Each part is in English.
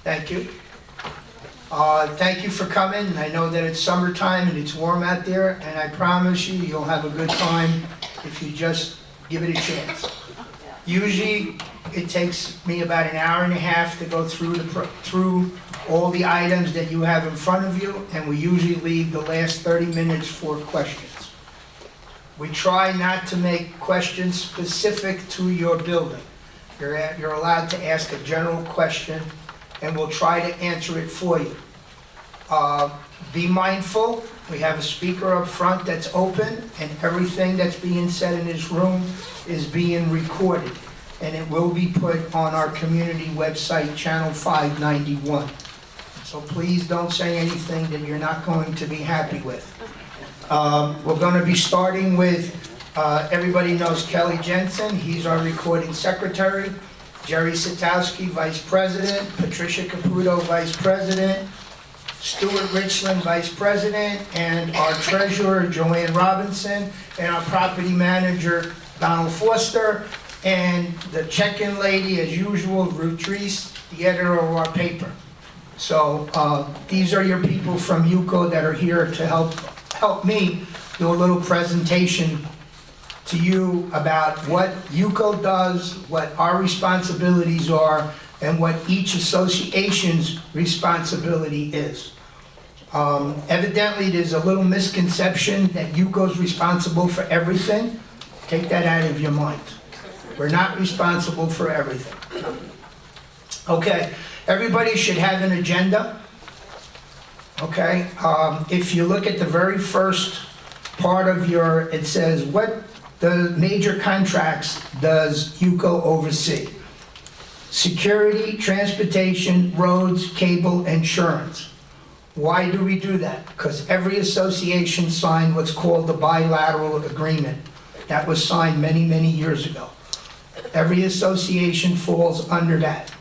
Thank you. Thank you for coming. I know that it's summertime and it's warm out there, and I promise you, you'll have a good time if you just give it a chance. Usually, it takes me about an hour and a half to go through all the items that you have in front of you, and we usually leave the last 30 minutes for questions. We try not to make questions specific to your building. You're allowed to ask a general question, and we'll try to answer it for you. Be mindful, we have a speaker up front that's open, and everything that's being said in this room is being recorded, and it will be put on our community website, Channel 591. So please don't say anything that you're not going to be happy with. We're going to be starting with, everybody knows Kelly Jensen, he's our recording secretary. Jerry Satowski, Vice President, Patricia Caputo, Vice President, Stuart Richland, Vice President, and our Treasurer, Joanne Robinson, and our Property Manager, Donald Foster, and the check-in lady, as usual, Ruth Treese, the editor of our paper. So these are your people from UCO that are here to help me do a little presentation to you about what UCO does, what our responsibilities are, and what each association's responsibility is. Evidently, there's a little misconception that UCO's responsible for everything. Take that out of your mind. We're not responsible for everything. Okay, everybody should have an agenda. Okay, if you look at the very first part of it says, what the major contracts does UCO oversee? Security, transportation, roads, cable, insurance. Why do we do that? Because every association signed what's called the bilateral agreement. That was signed many, many years ago. Every association falls under that.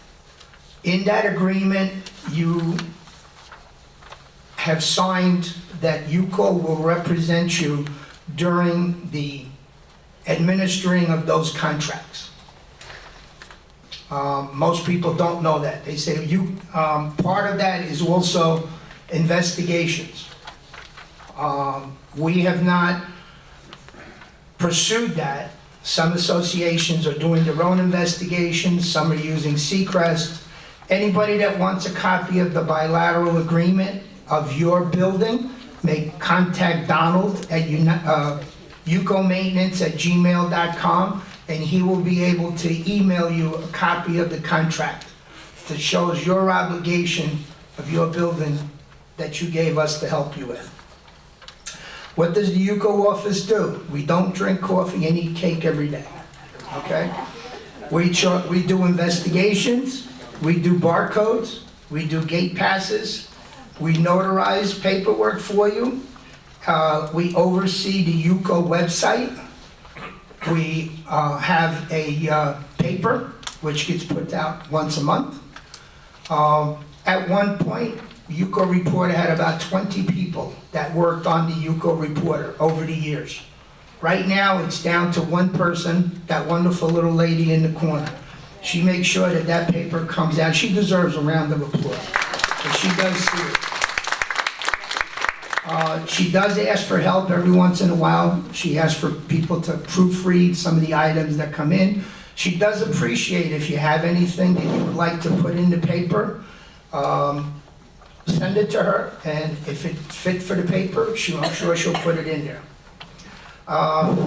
In that agreement, you have signed that UCO will represent you during the administering of those contracts. Most people don't know that. They say part of that is also investigations. We have not pursued that. Some associations are doing their own investigations, some are using Seacrest. Anybody that wants a copy of the bilateral agreement of your building may contact Donald at ucomaintenance@gmail.com, and he will be able to email you a copy of the contract that shows your obligation of your building that you gave us to help you with. What does the UCO office do? We don't drink coffee and eat cake every day, okay? We do investigations, we do barcodes, we do gate passes, we notarize paperwork for you, we oversee the UCO website, we have a paper which gets put out once a month. At one point, UCO Reporter had about 20 people that worked on the UCO Reporter over the years. Right now, it's down to one person, that wonderful little lady in the corner. She makes sure that that paper comes out. She deserves a round of applause, but she does see it. She does ask for help every once in a while. She asks for people to proofread some of the items that come in. She does appreciate if you have anything that you would like to put in the paper. Send it to her, and if it fit for the paper, I'm sure she'll put it in there.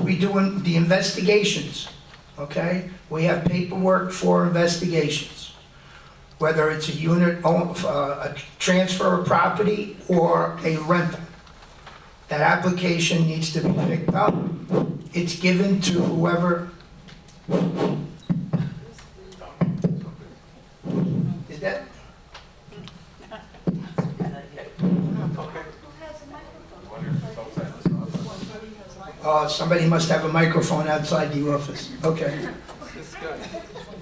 We do the investigations, okay? We have paperwork for investigations, whether it's a unit, a transfer of property, or a rental. That application needs to be picked up. It's given to whoever. Is that? Somebody must have a microphone outside the office. Okay.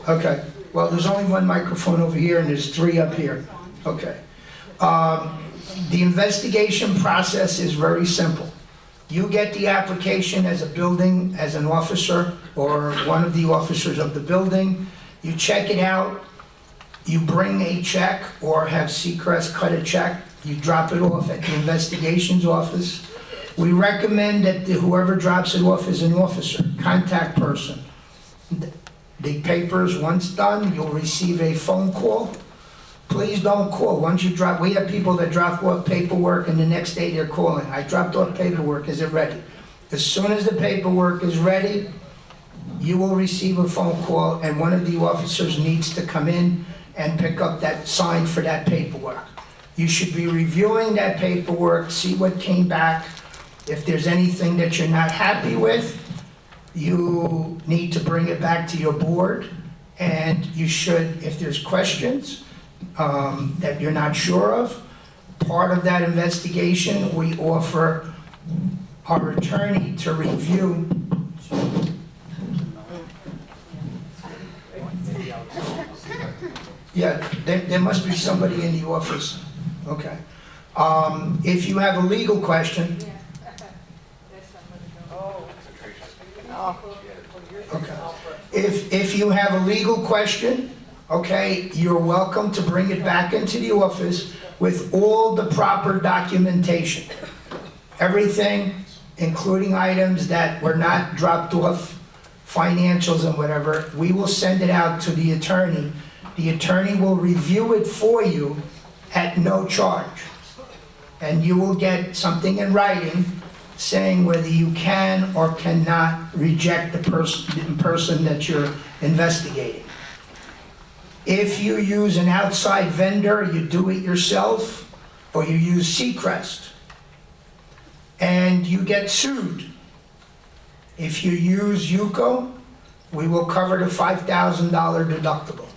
Okay. Well, there's only one microphone over here, and there's 3 up here. Okay. The investigation process is very simple. You get the application as a building, as an officer, or one of the officers of the building. You check it out. you bring a check or have Seacrest cut a check, you drop it off at the investigations office. We recommend that whoever drops it off is an officer, contact person. The papers, once done, you'll receive a phone call. Please don't call. Once you drop, we have people that drop off paperwork and the next day they're calling. I dropped off paperwork, is it ready? As soon as the paperwork is ready, you will receive a phone call and one of the officers needs to come in and pick up that sign for that paperwork. You should be reviewing that paperwork, see what came back. If there's anything that you're not happy with, you need to bring it back to your board, and you should, if there's questions that you're not sure of, part of that investigation, we offer our attorney to review. Yeah, there must be somebody in the office. Okay. If you have a legal question. Okay. If you have a legal question, okay, you're welcome to bring it back into the office with all the proper documentation. Everything, including items that were not dropped off, financials and whatever, we will send it out to the attorney. The attorney will review it for you at no charge. And you will get something in writing saying whether you can or cannot reject the person that you're investigating. If you use an outside vendor, you do it yourself, or you use Seacrest, and you get sued. If you use UCO, we will cover the $5,000 deductible.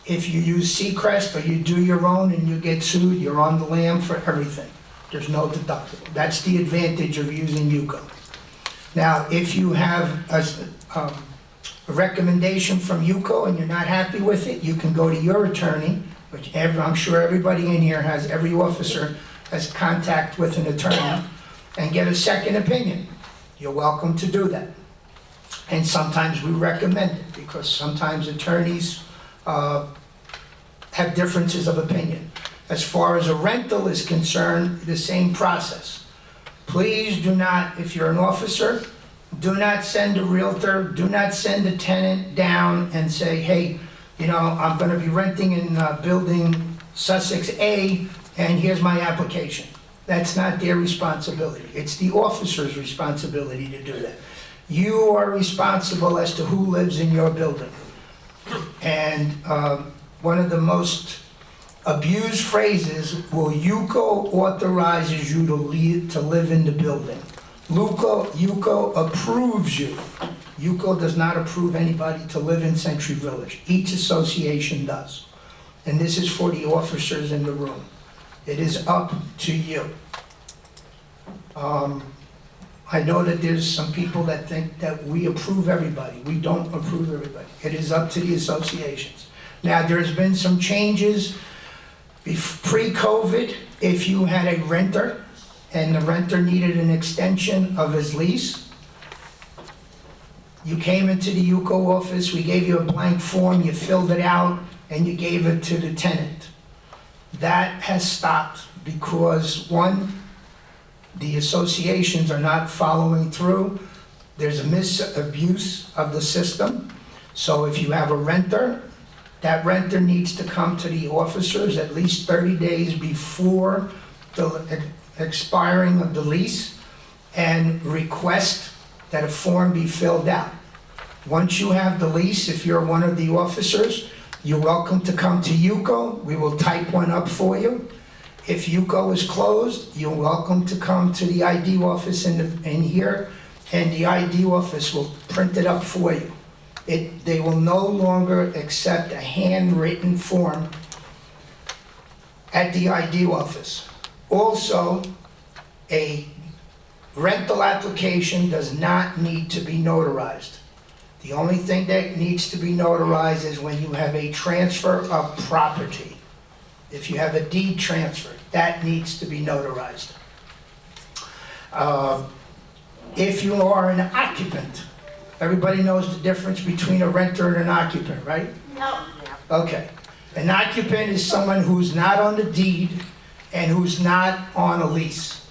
If you use Seacrest or you do your own and you get sued, you're on the lam for everything. There's no deductible. That's the advantage of using UCO. Now, if you have a recommendation from UCO and you're not happy with it, you can go to your attorney, which I'm sure everybody in here has, every officer has contact with an attorney, and get a second opinion. You're welcome to do that. And sometimes we recommend it because sometimes attorneys have differences of opinion. As far as a rental is concerned, the same process. Please do not, if you're an officer, do not send a realtor, do not send a tenant down and say, hey, you know, I'm going to be renting in building Sussex A, and here's my application. That's not their responsibility. It's the officer's responsibility to do that. You are responsible as to who lives in your building. And one of the most abused phrases, well, UCO authorizes you to live in the building. UCO approves you. UCO does not approve anybody to live in Century Village. Each association does. And this is for the officers in the room. It is up to you. I know that there's some people that think that we approve everybody. We don't approve everybody. It is up to the associations. Now, there's been some changes. Pre-COVID, if you had a renter and the renter needed an extension of his lease, you came into the UCO office, we gave you a blank form, you filled it out, and you gave it to the tenant. That has stopped because, one, the associations are not following through. There's a misabuse of the system. So if you have a renter, that renter needs to come to the officers at least 30 days before the expiring of the lease and request that a form be filled out. Once you have the lease, if you're one of the officers, you're welcome to come to UCO. We will type one up for you. If UCO is closed, you're welcome to come to the ID office in here, and the ID office will print it up for you. They will no longer accept a handwritten form at the ID office. Also, a rental application does not need to be notarized. The only thing that needs to be notarized is when you have a transfer of property. If you have a deed transfer, that needs to be notarized. If you are an occupant, everybody knows the difference between a renter and an occupant, right? No. Okay. An occupant is someone who's not on the deed and who's not on a lease.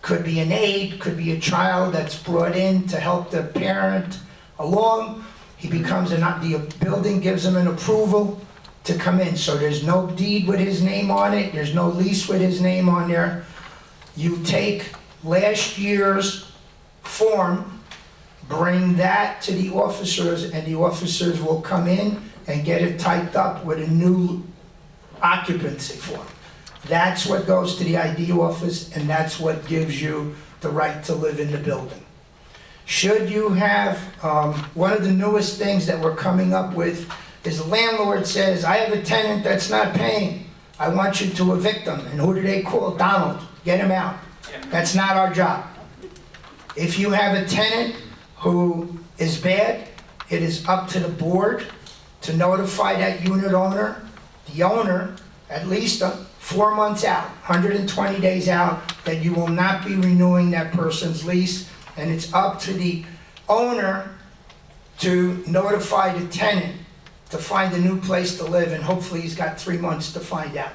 Could be an aide, could be a child that's brought in to help the parent along. He becomes the building gives him an approval to come in. So there's no deed with his name on it, there's no lease with his name on there. You take last year's form, bring that to the officers, and the officers will come in and get it typed up with a new occupancy form. That's what goes to the ID office, and that's what gives you the right to live in the building. Should you have, one of the newest things that we're coming up with is the landlord says, I have a tenant that's not paying. I want you to evict them. And who do they call? Donald. Get him out. That's not our job. If you have a tenant who is bad, it is up to the board to notify that unit owner, the owner, at least 4 months out, 120 days out, that you will not be renewing that person's lease, and it's up to the owner to notify the tenant to find a new place to live, and hopefully he's got 3 months to find out,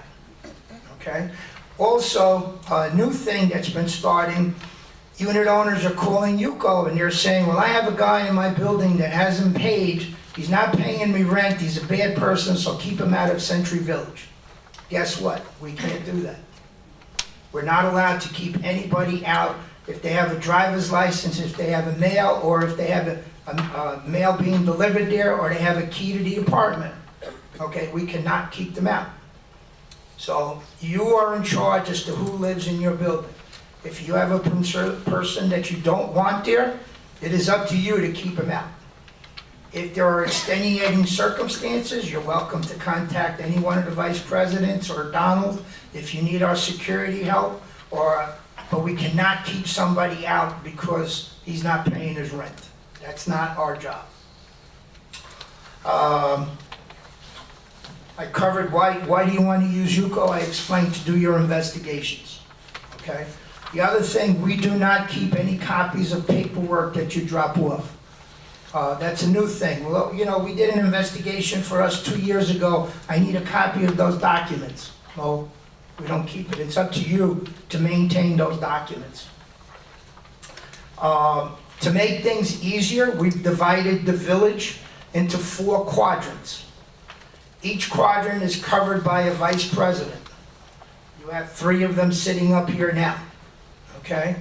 okay? Also, a new thing that's been starting, unit owners are calling UCO and they're saying, well, I have a guy in my building that hasn't paid, he's not paying me rent, he's a bad person, so keep him out of Century Village. Guess what? We can't do that. We're not allowed to keep anybody out if they have a driver's license, if they have a mail, or if they have a mail being delivered there, or they have a key to the apartment. Okay, we cannot keep them out. So you are in charge as to who lives in your building. If you have a person that you don't want there, it is up to you to keep them out. If there are extenuating circumstances, you're welcome to contact any one of the vice presidents or Donald if you need our security help, but we cannot keep somebody out because he's not paying his rent. That's not our job. I covered why do you want to use UCO? I explained to do your investigations, okay? The other thing, we do not keep any copies of paperwork that you drop off. That's a new thing. Well, you know, we did an investigation for us 2 years ago. I need a copy of those documents. Well, we don't keep it. It's up to you to maintain those documents. To make things easier, we've divided the village into 4 quadrants. Each quadrant is covered by a vice president. You have 3 of them sitting up here now, okay?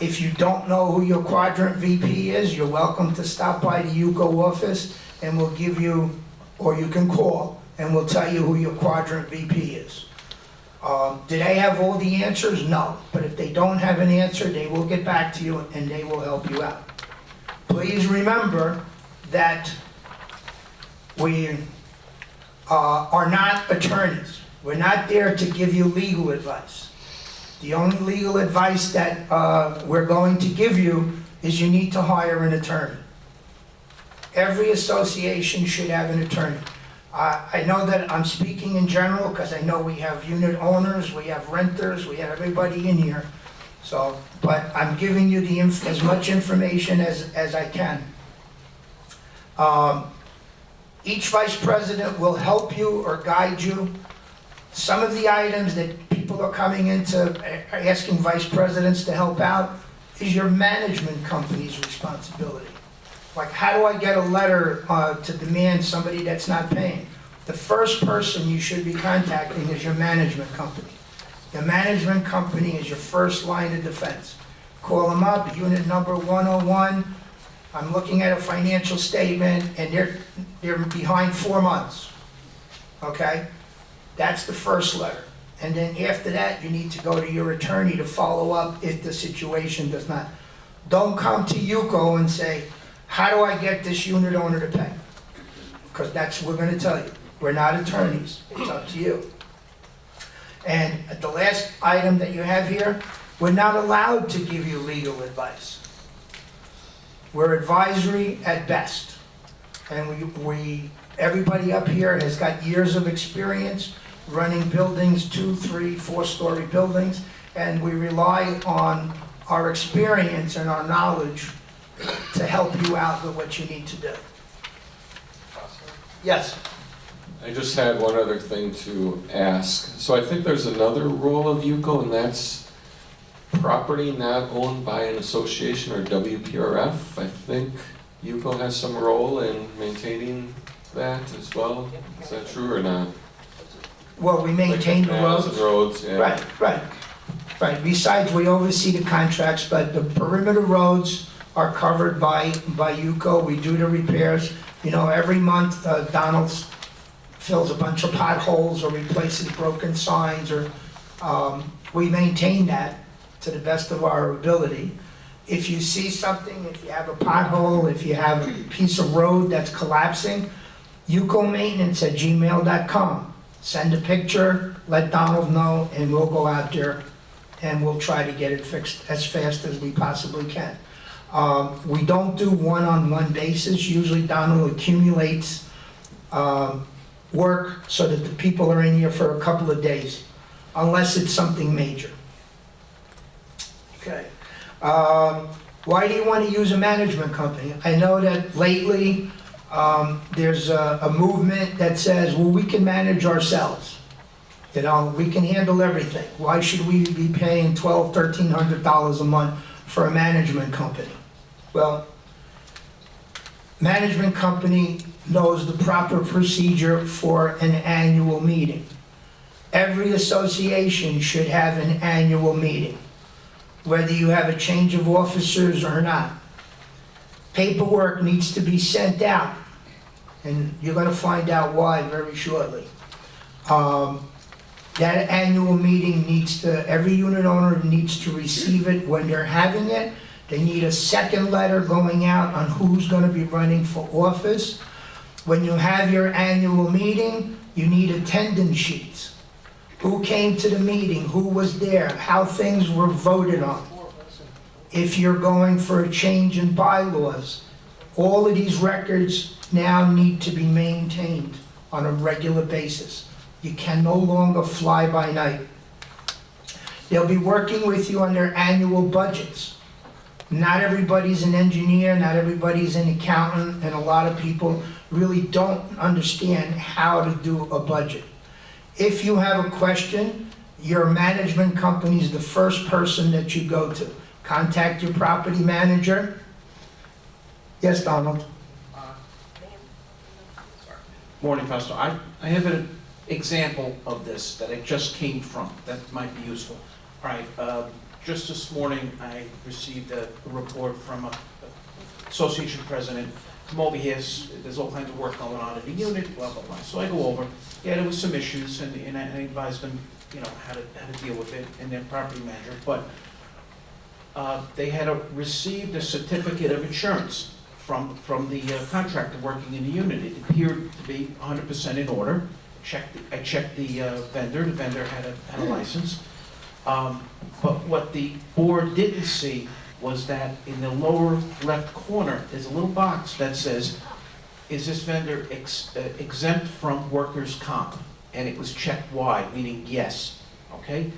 If you don't know who your quadrant VP is, you're welcome to stop by the UCO office and we'll give you, or you can call, and we'll tell you who your quadrant VP is. Do they have all the answers? No. But if they don't have an answer, they will get back to you and they will help you out. Please remember that we are not attorneys. We're not there to give you legal advice. The only legal advice that we're going to give you is you need to hire an attorney. Every association should have an attorney. I know that I'm speaking in general because I know we have unit owners, we have renters, we have everybody in here. So, but I'm giving you as much information as I can. Each vice president will help you or guide you. Some of the items that people are coming into asking vice presidents to help out is your management company's responsibility. Like, how do I get a letter to demand somebody that's not paying? The first person you should be contacting is your management company. The management company is your first line of defense. Call them up, unit number 101. I'm looking at a financial statement and they're behind 4 months. Okay? That's the first letter. And then after that, you need to go to your attorney to follow up if the situation does not. Don't come to UCO and say, how do I get this unit owner to pay? Because that's what we're going to tell you. We're not attorneys. It's up to you. And the last item that you have here, we're not allowed to give you legal advice. We're advisory at best. And everybody up here has got years of experience running buildings, 2, 3, 4-story buildings, and we rely on our experience and our knowledge to help you out with what you need to do. Yes? I just had one other thing to ask. So I think there's another role of UCO, and that's property not owned by an association or WPRF. I think UCO has some role in maintaining that as well. Is that true or not? Well, we maintain the Canals roads. and roads, yeah. Right. Besides, we oversee the contracts, but the perimeter roads are covered by UCO. We do the repairs. You know, every month, Donald's fills a bunch of potholes or replaces broken signs, or we maintain that to the best of our ability. If you see something, if you have a pothole, if you have a piece of road that's collapsing, ucomaintenance@gmail.com. Send a picture, let Donald know, and we'll go out there and we'll try to get it fixed as fast as we possibly can. We don't do one-on-one basis. Usually Donald accumulates work so that the people are in here for a couple of days, unless it's something major. Okay. Why do you want to use a management company? I know that lately there's a movement that says, well, we can manage ourselves. You know, we can handle everything. Why should we be paying $1,200, $1,300 a month for a management company? Well, management company knows the proper procedure for an annual meeting. Every association should have an annual meeting, whether you have a change of officers or not. Paperwork needs to be sent out, and you're going to find out why very shortly. That annual meeting every unit owner needs to receive it when they're having it. They need a second letter going out on who's going to be running for office. When you have your annual meeting, you need attendance sheets. Who came to the meeting, who was there, how things were voted on. If you're going for a change in bylaws, all of these records now need to be maintained on a regular basis. You can no longer fly by night. They'll be working with you on their annual budgets. Not everybody's an engineer, not everybody's an accountant, and a lot of people really don't understand how to do a budget. If you have a question, your management company is the first person that you go to. Contact your property manager. Yes, Donald? Morning, Pastor. I have an example of this that I just came from that might be useful. All right, just this morning I received a report from a association president. Come over here, there's all kinds of work going on in the unit, blah, blah, blah. So I go over, yeah, there was some issues, and I advised them, you know, how to deal with it, and their property manager. But they had received a certificate of insurance from the contractor working in the unit. It appeared to be 100% in order. I checked the vendor. The vendor had a license. But what the board didn't see was that in the lower left corner, there's a little box that says, is this vendor exempt from workers' comp? And it was checked Y, meaning yes, okay?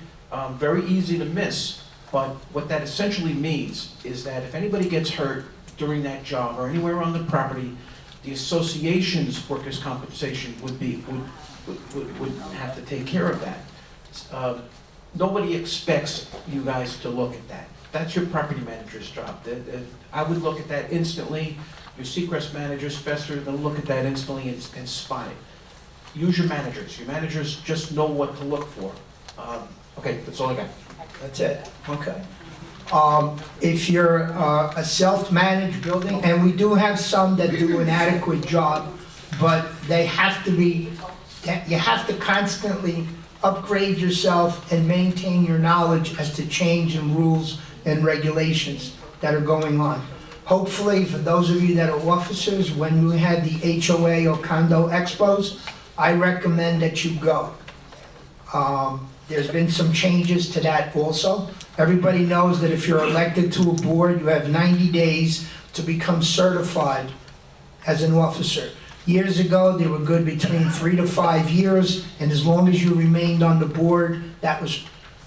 Very easy to miss, but what that essentially means is that if anybody gets hurt during that job or anywhere on the property, the association's workers' compensation would have to take care of that. Nobody expects you guys to look at that. That's your property manager's job. I would look at that instantly. Your Seacrest manager, Fester, they'll look at that instantly and spot it. Use your managers. Your managers just know what to look for. Okay, that's all I got. That's it, okay. If you're a self-managed building, and we do have some that do an adequate job, but they have to be, you have to constantly upgrade yourself and maintain your knowledge as to change in rules and regulations that are going on. Hopefully, for those of you that are officers, when we had the HOA or condo expos, I recommend that you go. There's been some changes to that also. Everybody knows that if you're elected to a board, you have 90 days to become certified as an officer. Years ago, they were good between 3 to 5 years, and as long as you remained on the board,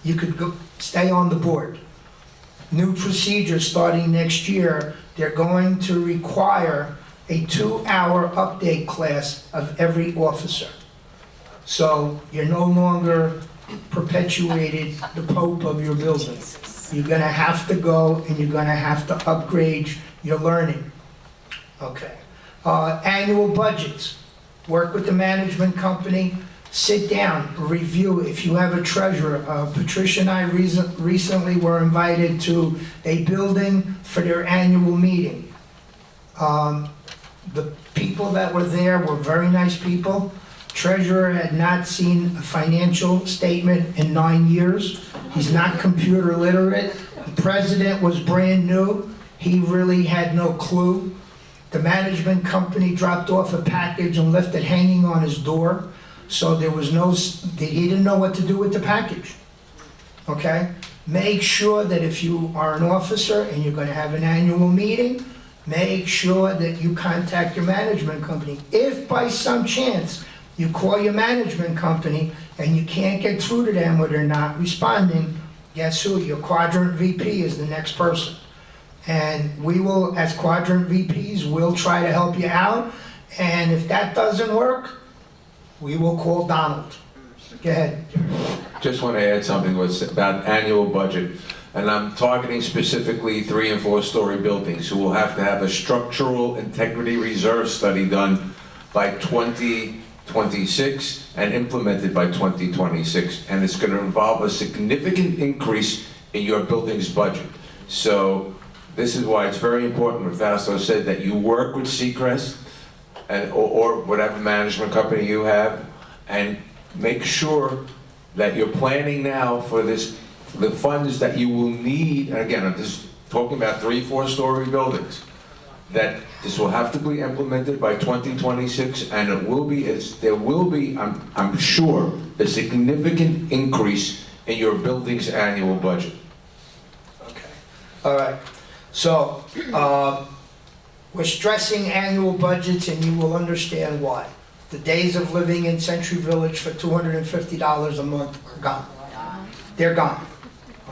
you could stay on the board. New procedure starting next year, they're going to require a 2-hour update class of every officer. So you're no longer perpetuated the Pope of your building. You're gonna have to go and you're gonna have to upgrade your learning. Okay. Annual budgets. Work with the management company, sit down, review. If you have a treasurer, Patricia and I recently were invited to a building for their annual meeting. The people that were there were very nice people. Treasurer had not seen a financial statement in 9 years. He's not computer literate. The president was brand new. He really had no clue. The management company dropped off a package and left it hanging on his door. So there was no, he didn't know what to do with the package. Okay? Make sure that if you are an officer and you're gonna have an annual meeting, make sure that you contact your management company. If by some chance you call your management company and you can't get through to them or they're not responding, guess who? Your quadrant VP is the next person. And we will, as quadrant VPs, we'll try to help you out. And if that doesn't work, we will call Donald. Go ahead. Just want to add something about annual budget. And I'm targeting specifically 3- and 4-story buildings who will have to have a structural integrity reserve study done by 2026 and implemented by 2026. And it's going to involve a significant increase in your building's budget. So this is why it's very important, what Fausto said, that you work with Seacrest or whatever management company you have, and make sure that you're planning now for this, the funds that you will need. And again, I'm just talking about 3- and 4-story buildings, that this will have to be implemented by 2026, and it will be, there will be, I'm sure, a significant increase in your building's annual budget. Okay. All right. So, we're stressing annual budgets, and you will understand why. The days of living in Century Village for $250 a month are gone. They're gone,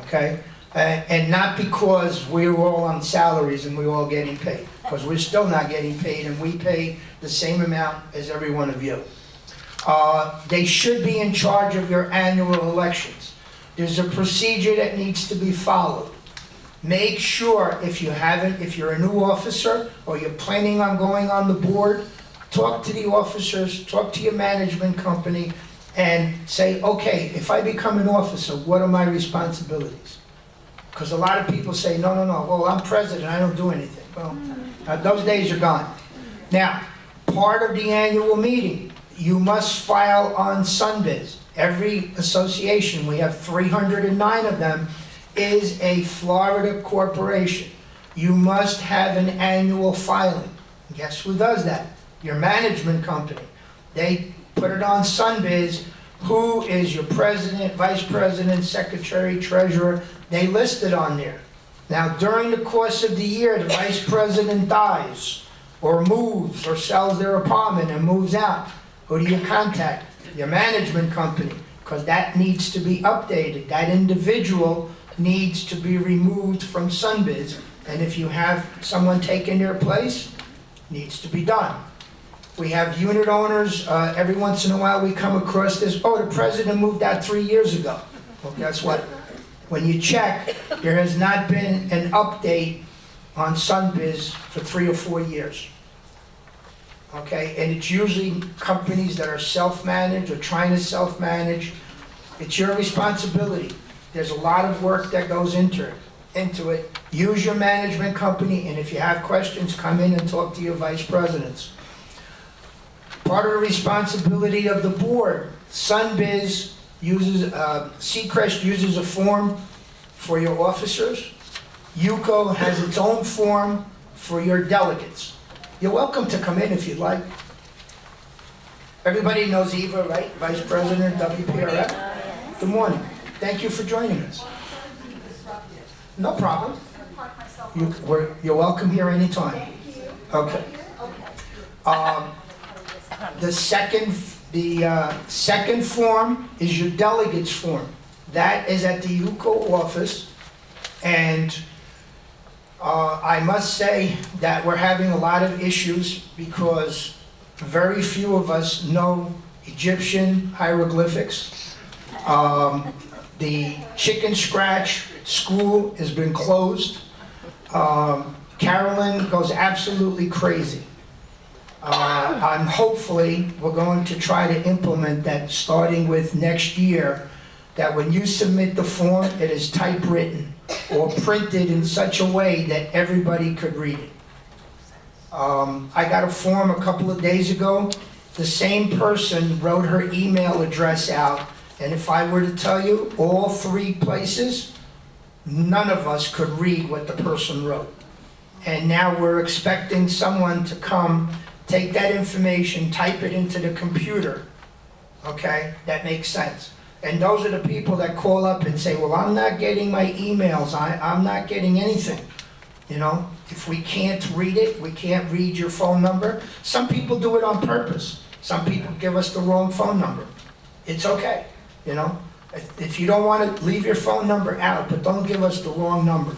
okay? And not because we're all on salaries and we're all getting paid, because we're still not getting paid, and we pay the same amount as every one of you. They should be in charge of your annual elections. There's a procedure that needs to be followed. Make sure, if you're a new officer or you're planning on going on the board, talk to the officers, talk to your management company, and say, okay, if I become an officer, what are my responsibilities? Because a lot of people say, no, well, I'm president, I don't do anything. Well, those days are gone. Now, part of the annual meeting, you must file on Sunbiz. Every association, we have 309 of them, is a Florida corporation. You must have an annual filing. Guess who does that? Your management company. They put it on Sunbiz. Who is your president, vice president, secretary, treasurer? They list it on there. Now, during the course of the year, the vice president dies, or moves, or sells their apartment and moves out. Who do you contact? Your management company, because that needs to be updated. That individual needs to be removed from Sunbiz, and if you have someone taking their place, needs to be done. We have unit owners, every once in a while we come across this, oh, the president moved out 3 years ago. Well, guess what? When you check, there has not been an update on Sunbiz for 3 or 4 years. Okay, and it's usually companies that are self-managed or trying to self-manage. It's your responsibility. There's a lot of work that goes into it. Use your management company, and if you have questions, come in and talk to your vice presidents. Part of the responsibility of the board, Sunbiz uses, Seacrest uses a form for your officers. UCO has its own form for your delegates. You're welcome to come in if you'd like. Everybody knows Eva, right? Vice President, WPRF. Good morning. Thank you for joining us. No problem. You're welcome here anytime. Okay. The second form is your delegates form. That is at the UCO office, and I must say that we're having a lot of issues because very few of us know Egyptian hieroglyphics. The Chicken Scratch School has been closed. Carolyn goes absolutely crazy. I'm hopefully, we're going to try to implement that starting with next year, that when you submit the form, it is typewritten or printed in such a way that everybody could read it. I got a form a couple of days ago. The same person wrote her email address out, and if I were to tell you all 3 places, none of us could read what the person wrote. And now we're expecting someone to come, take that information, type it into the computer. Okay, that makes sense. And those are the people that call up and say, well, I'm not getting my emails, I'm not getting anything. You know, if we can't read it, we can't read your phone number. Some people do it on purpose. Some people give us the wrong phone number. It's okay, you know. If you don't want to, leave your phone number out, but don't give us the wrong number.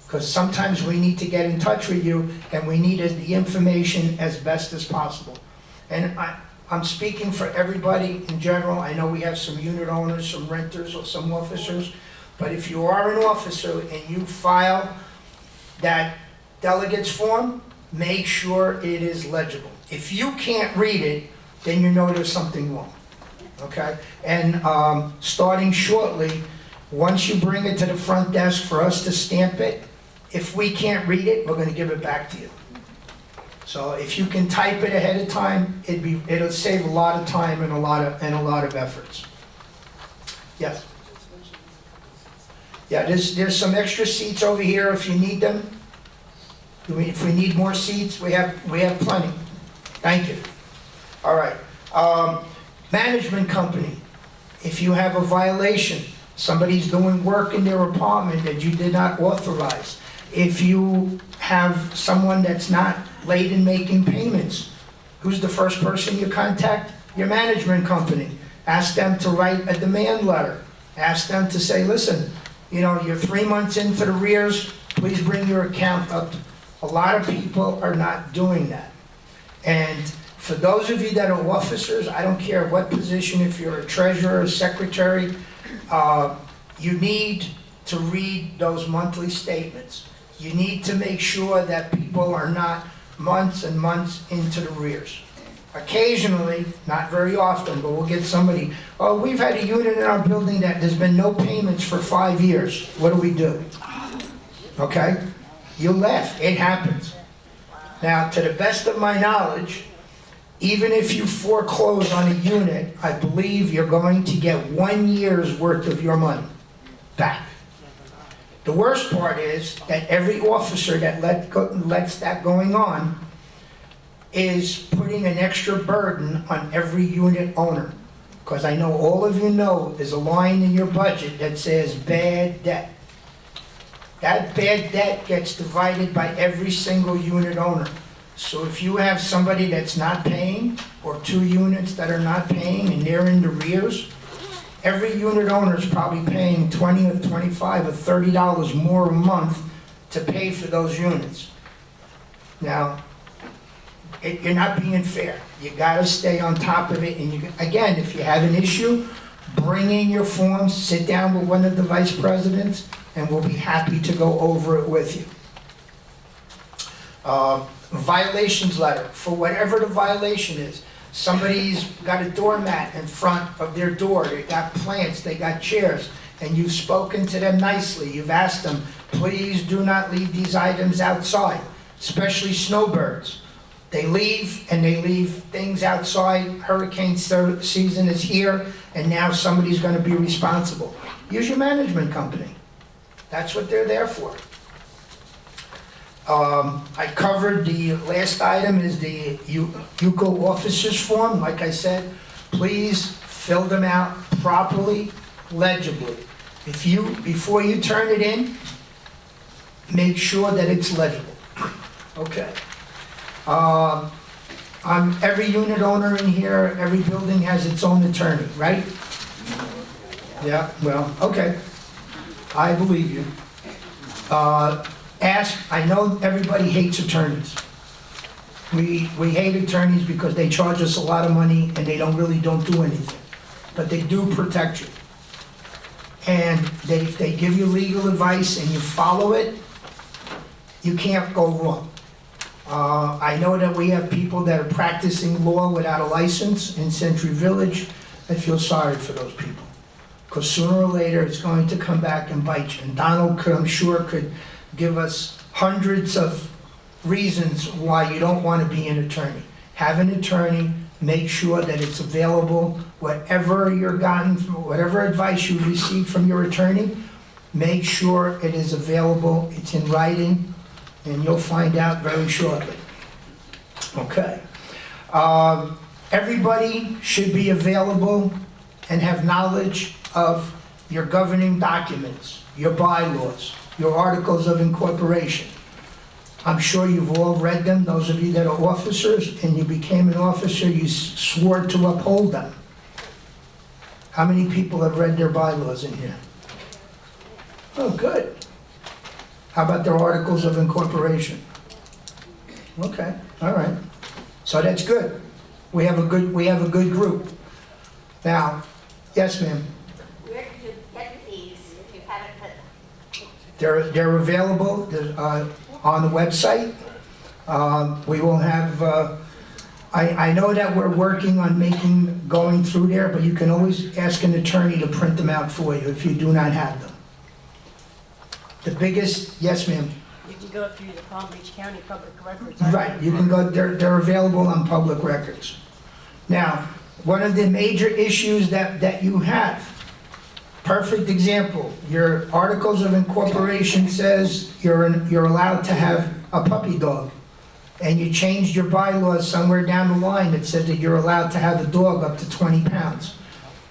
Because sometimes we need to get in touch with you and we need the information as best as possible. And I'm speaking for everybody in general. I know we have some unit owners, some renters, or some officers. But if you are an officer and you file that delegates form, make sure it is legible. If you can't read it, then you know there's something wrong. Okay? And starting shortly, once you bring it to the front desk for us to stamp it, if we can't read it, we're going to give it back to you. So if you can type it ahead of time, it'll save a lot of time and a lot of efforts. Yes. Yeah, there's some extra seats over here if you need them. If we need more seats, we have plenty. Thank you. All right. Management company. If you have a violation, somebody's doing work in their apartment that you did not authorize. If you have someone that's not late in making payments, who's the first person you contact? Your management company. Ask them to write a demand letter. Ask them to say, listen, you know, you're 3 months into the arrears, please bring your account up. A lot of people are not doing that. And for those of you that are officers, I don't care what position, if you're a treasurer, a secretary, you need to read those monthly statements. You need to make sure that people are not months and months into the arrears. Occasionally, not very often, but we'll get somebody, oh, we've had a unit in our building that there's been no payments for 5 years. What do? Okay? You laugh, it happens. Now, to the best of my knowledge, even if you foreclose on a unit, I believe you're going to get 1 year's worth of your money back. The worst part is that every officer that lets that going on is putting an extra burden on every unit owner. Because I know all of you know there's a line in your budget that says bad debt. That bad debt gets divided by every single unit owner. So if you have somebody that's not paying, or 2 units that are not paying and they're in the arrears, every unit owner is probably paying $20 or $25 or $30 more a month to pay for those units. Now, you're not being fair. You gotta stay on top of it, and again, if you have an issue, bring in your forms, sit down with one of the vice presidents, and we'll be happy to go over it with you. Violations letter, for whatever the violation is. Somebody's got a doormat in front of their door, they got plants, they got chairs, and you've spoken to them nicely. You've asked them, please do not leave these items outside, especially snowbirds. They leave, and they leave things outside. Hurricane season is here, and now somebody's going to be responsible. Use your management company. That's what they're there for. I covered the last item is the UCO officers form. Like I said, please fill them out properly, legibly. Before you turn it in, make sure that it's legible. Okay. Every unit owner in here, every building has its own attorney, right? Yeah, well, okay. I believe you. I know everybody hates attorneys. We hate attorneys because they charge us a lot of money and they don't do anything. But they do protect you. And if they give you legal advice and you follow it, you can't go wrong. I know that we have people that are practicing law without a license in Century Village. I feel sorry for those people. Because sooner or later, it's going to come back and bite you. And Donald, I'm sure, could give us hundreds of reasons why you don't want to be an attorney. Have an attorney, make sure that it's available, whatever whatever advice you receive from your attorney, make sure it is available, it's in writing, and you'll find out very shortly. Okay. Everybody should be available and have knowledge of your governing documents, your bylaws, your articles of incorporation. I'm sure you've all read them, those of you that are officers, and you became an officer, you swore to uphold them. How many people have read their bylaws in here? Oh, good. How about their articles of incorporation? Okay, all right. So that's good. We have a good group. Now, yes, ma'am. Where did you get these if you haven't put them? They're available on the website. We will have, I know that we're working on going through there, but you can always ask an attorney to print them out for you if you do not have them. The biggest, yes, ma'am. You can go through the Palm Beach County Public Records. Right, you can go, they're available on public records. Now, one of the major issues that you have, perfect example, your articles of incorporation says you're allowed to have a puppy dog. And you changed your bylaws somewhere down the line that said that you're allowed to have a dog up to 20 pounds.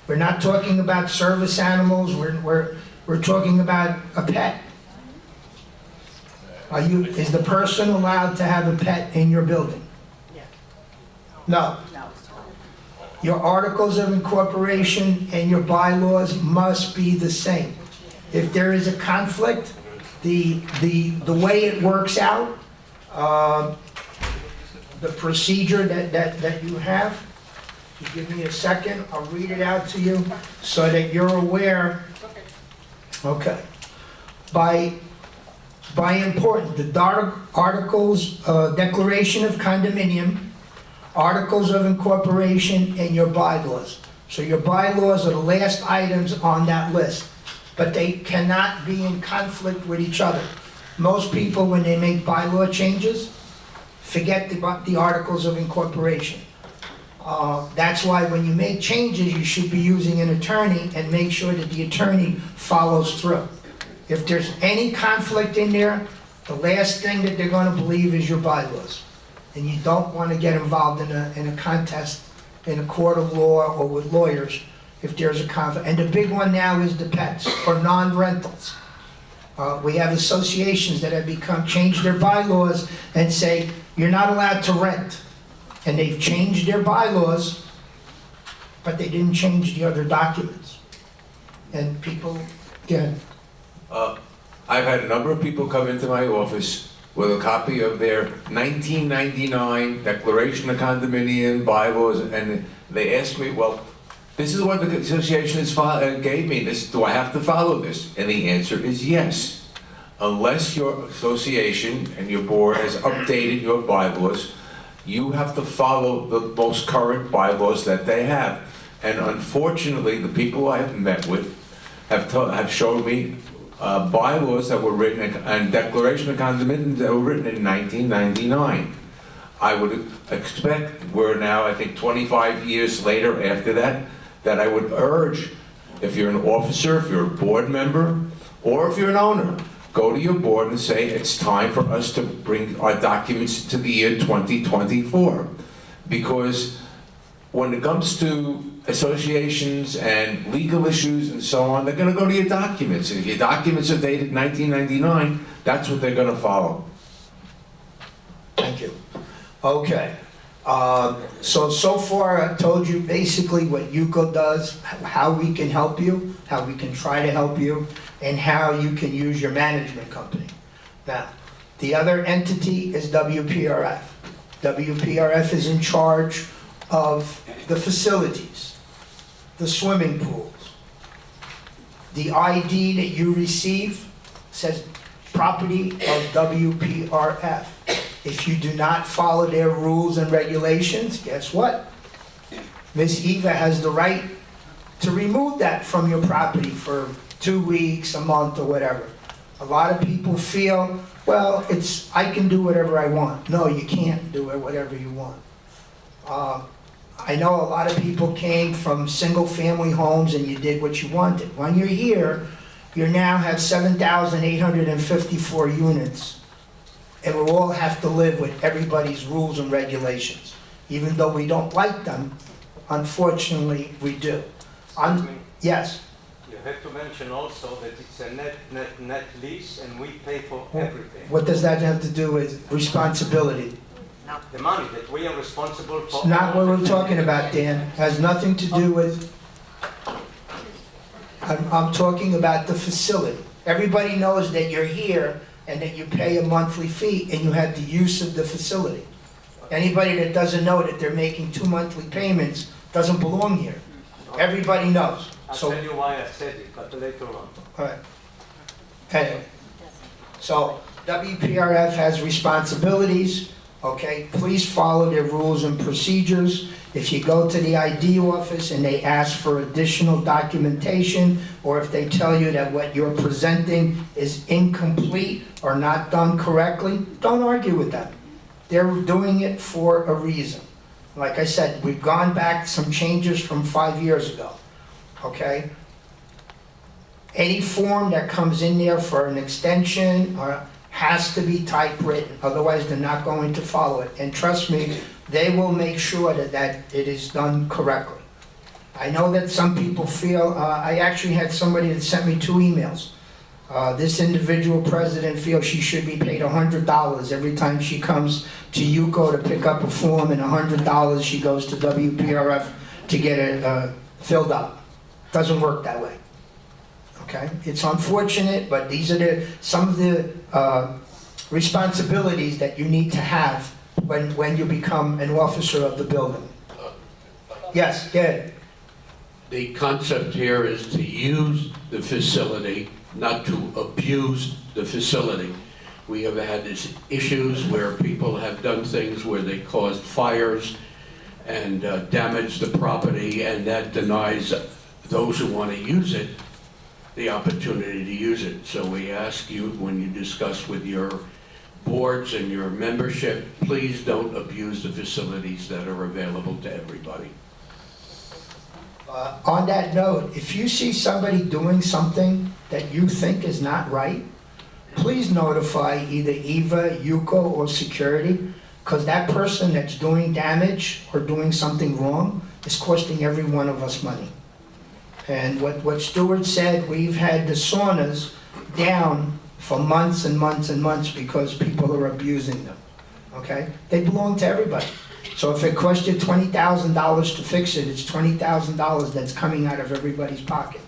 We're not talking about service animals, we're talking about a pet. Is the person allowed to have a pet in your building? Yeah. No. No. Your articles of incorporation and your bylaws must be the same. If there is a conflict, the way it works out, the procedure that you have, if you give me a second, I'll read it out to you so that you're aware. Okay. By important, the articles, declaration of condominium, articles of incorporation, and your bylaws. So your bylaws are the last items on that list, but they cannot be in conflict with each other. Most people, when they make bylaw changes, forget the articles of incorporation. That's why when you make changes, you should be using an attorney and make sure that the attorney follows through. If there's any conflict in there, the last thing that they're going to believe is your bylaws. And you don't want to get involved in a contest in a court of law or with lawyers if there's a conflict. And the big one now is the pets or non-rentals. We have associations that have changed their bylaws and say, you're not allowed to rent. And they've changed their bylaws, but they didn't change the other documents. And people, yeah. I've had a number of people come into my office with a copy of their 1999 Declaration of Condominium bylaws, and they asked me, well, this is what the association gave me. Do I have to follow this? And the answer is yes. Unless your association and your board has updated your bylaws, you have to follow the most current bylaws that they have. And unfortunately, the people I have met with have shown me bylaws that were written and declaration of condominium that were written in 1999. I would expect, we're now, I think, 25 years later after that, that I would urge, if you're an officer, if you're a board member, or if you're an owner, go to your board and say, it's time for us to bring our documents to the year 2024. Because when it comes to associations and legal issues and so on, they're going to go to your documents. And if your documents are dated 1999, that's what they're going to follow. Thank you. Okay. So far I've told you basically what UCO does, how we can help you, how we can try to help you, and how you can use your management company. Now, the other entity is WPRF. WPRF is in charge of the facilities, the swimming pools. The ID that you receive says property of WPRF. If you do not follow their rules and regulations, guess what? Ms. Eva has the right to remove that from your property for 2 weeks, a month, or whatever. A lot of people feel, well, I can do whatever I want. No, you can't do it whatever you want. I know a lot of people came from single-family homes and you did what you wanted. When you're here, you now have 7,854 units, and we all have to live with everybody's rules and regulations. Even though we don't like them, unfortunately, we do. Yes? You have to mention also that it's a net lease and we pay for everything. What does that have to do with responsibility? The money that we are responsible for. It's not what we're talking about, Dan. Has nothing to do with, I'm talking about the facility. Everybody knows that you're here and that you pay a monthly fee and you have the use of the facility. Anybody that doesn't know that they're making 2 monthly payments doesn't belong here. Everybody knows. I'll So, tell you why I said it, but later on. all right. Anyway, so WPRF has responsibilities, okay? Please follow their rules and procedures. If you go to the ID office and they ask for additional documentation, or if they tell you that what you're presenting is incomplete or not done correctly, don't argue with them. They're doing it for a reason. Like I said, we've gone back some changes from 5 years ago, okay? Any form that comes in there for an extension has to be typewritten, otherwise they're not going to follow it. And trust me, they will make sure that it is done correctly. I know that some people feel, I actually had somebody that sent me 2 emails. This individual president feels she should be paid $100 every time she comes to UCO to pick up a form, and $100 she goes to WPRF to get it filled up. Doesn't work that way. Okay? It's unfortunate, but these are some of the responsibilities that you need to have when you become an officer of the building. Yes, good. The concept here is to use the facility, not to abuse the facility. We have had issues where people have done things where they caused fires and damaged the property, and that denies those who want to use it the opportunity to use it. So we ask you, when you discuss with your boards and your membership, please don't abuse the facilities that are available to everybody. On that note, if you see somebody doing something that you think is not right, please notify either Eva, Yuko, or security, because that person that's doing damage or doing something wrong is costing every one of us money. And what Stuart said, we've had the saunas down for months and months and months because people are abusing them, okay? They belong to everybody. So if it costs you $20,000 to fix it, it's $20,000 that's coming out of everybody's pocket.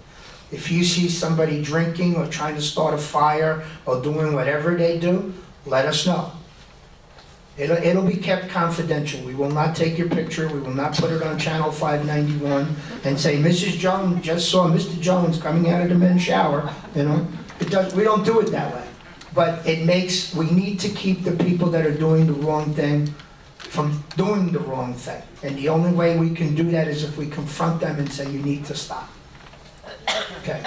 If you see somebody drinking or trying to start a fire or doing whatever they do, let us know. It'll be kept confidential. We will not take your picture. We will not put it on Channel 591 and say, Mrs. Jones just saw Mr. Jones coming out of the men's shower. You know, we don't do it that way. But we need to keep the people that are doing the wrong thing from doing the wrong thing. And the only way we can do that is if we confront them and say, you need to stop. Okay.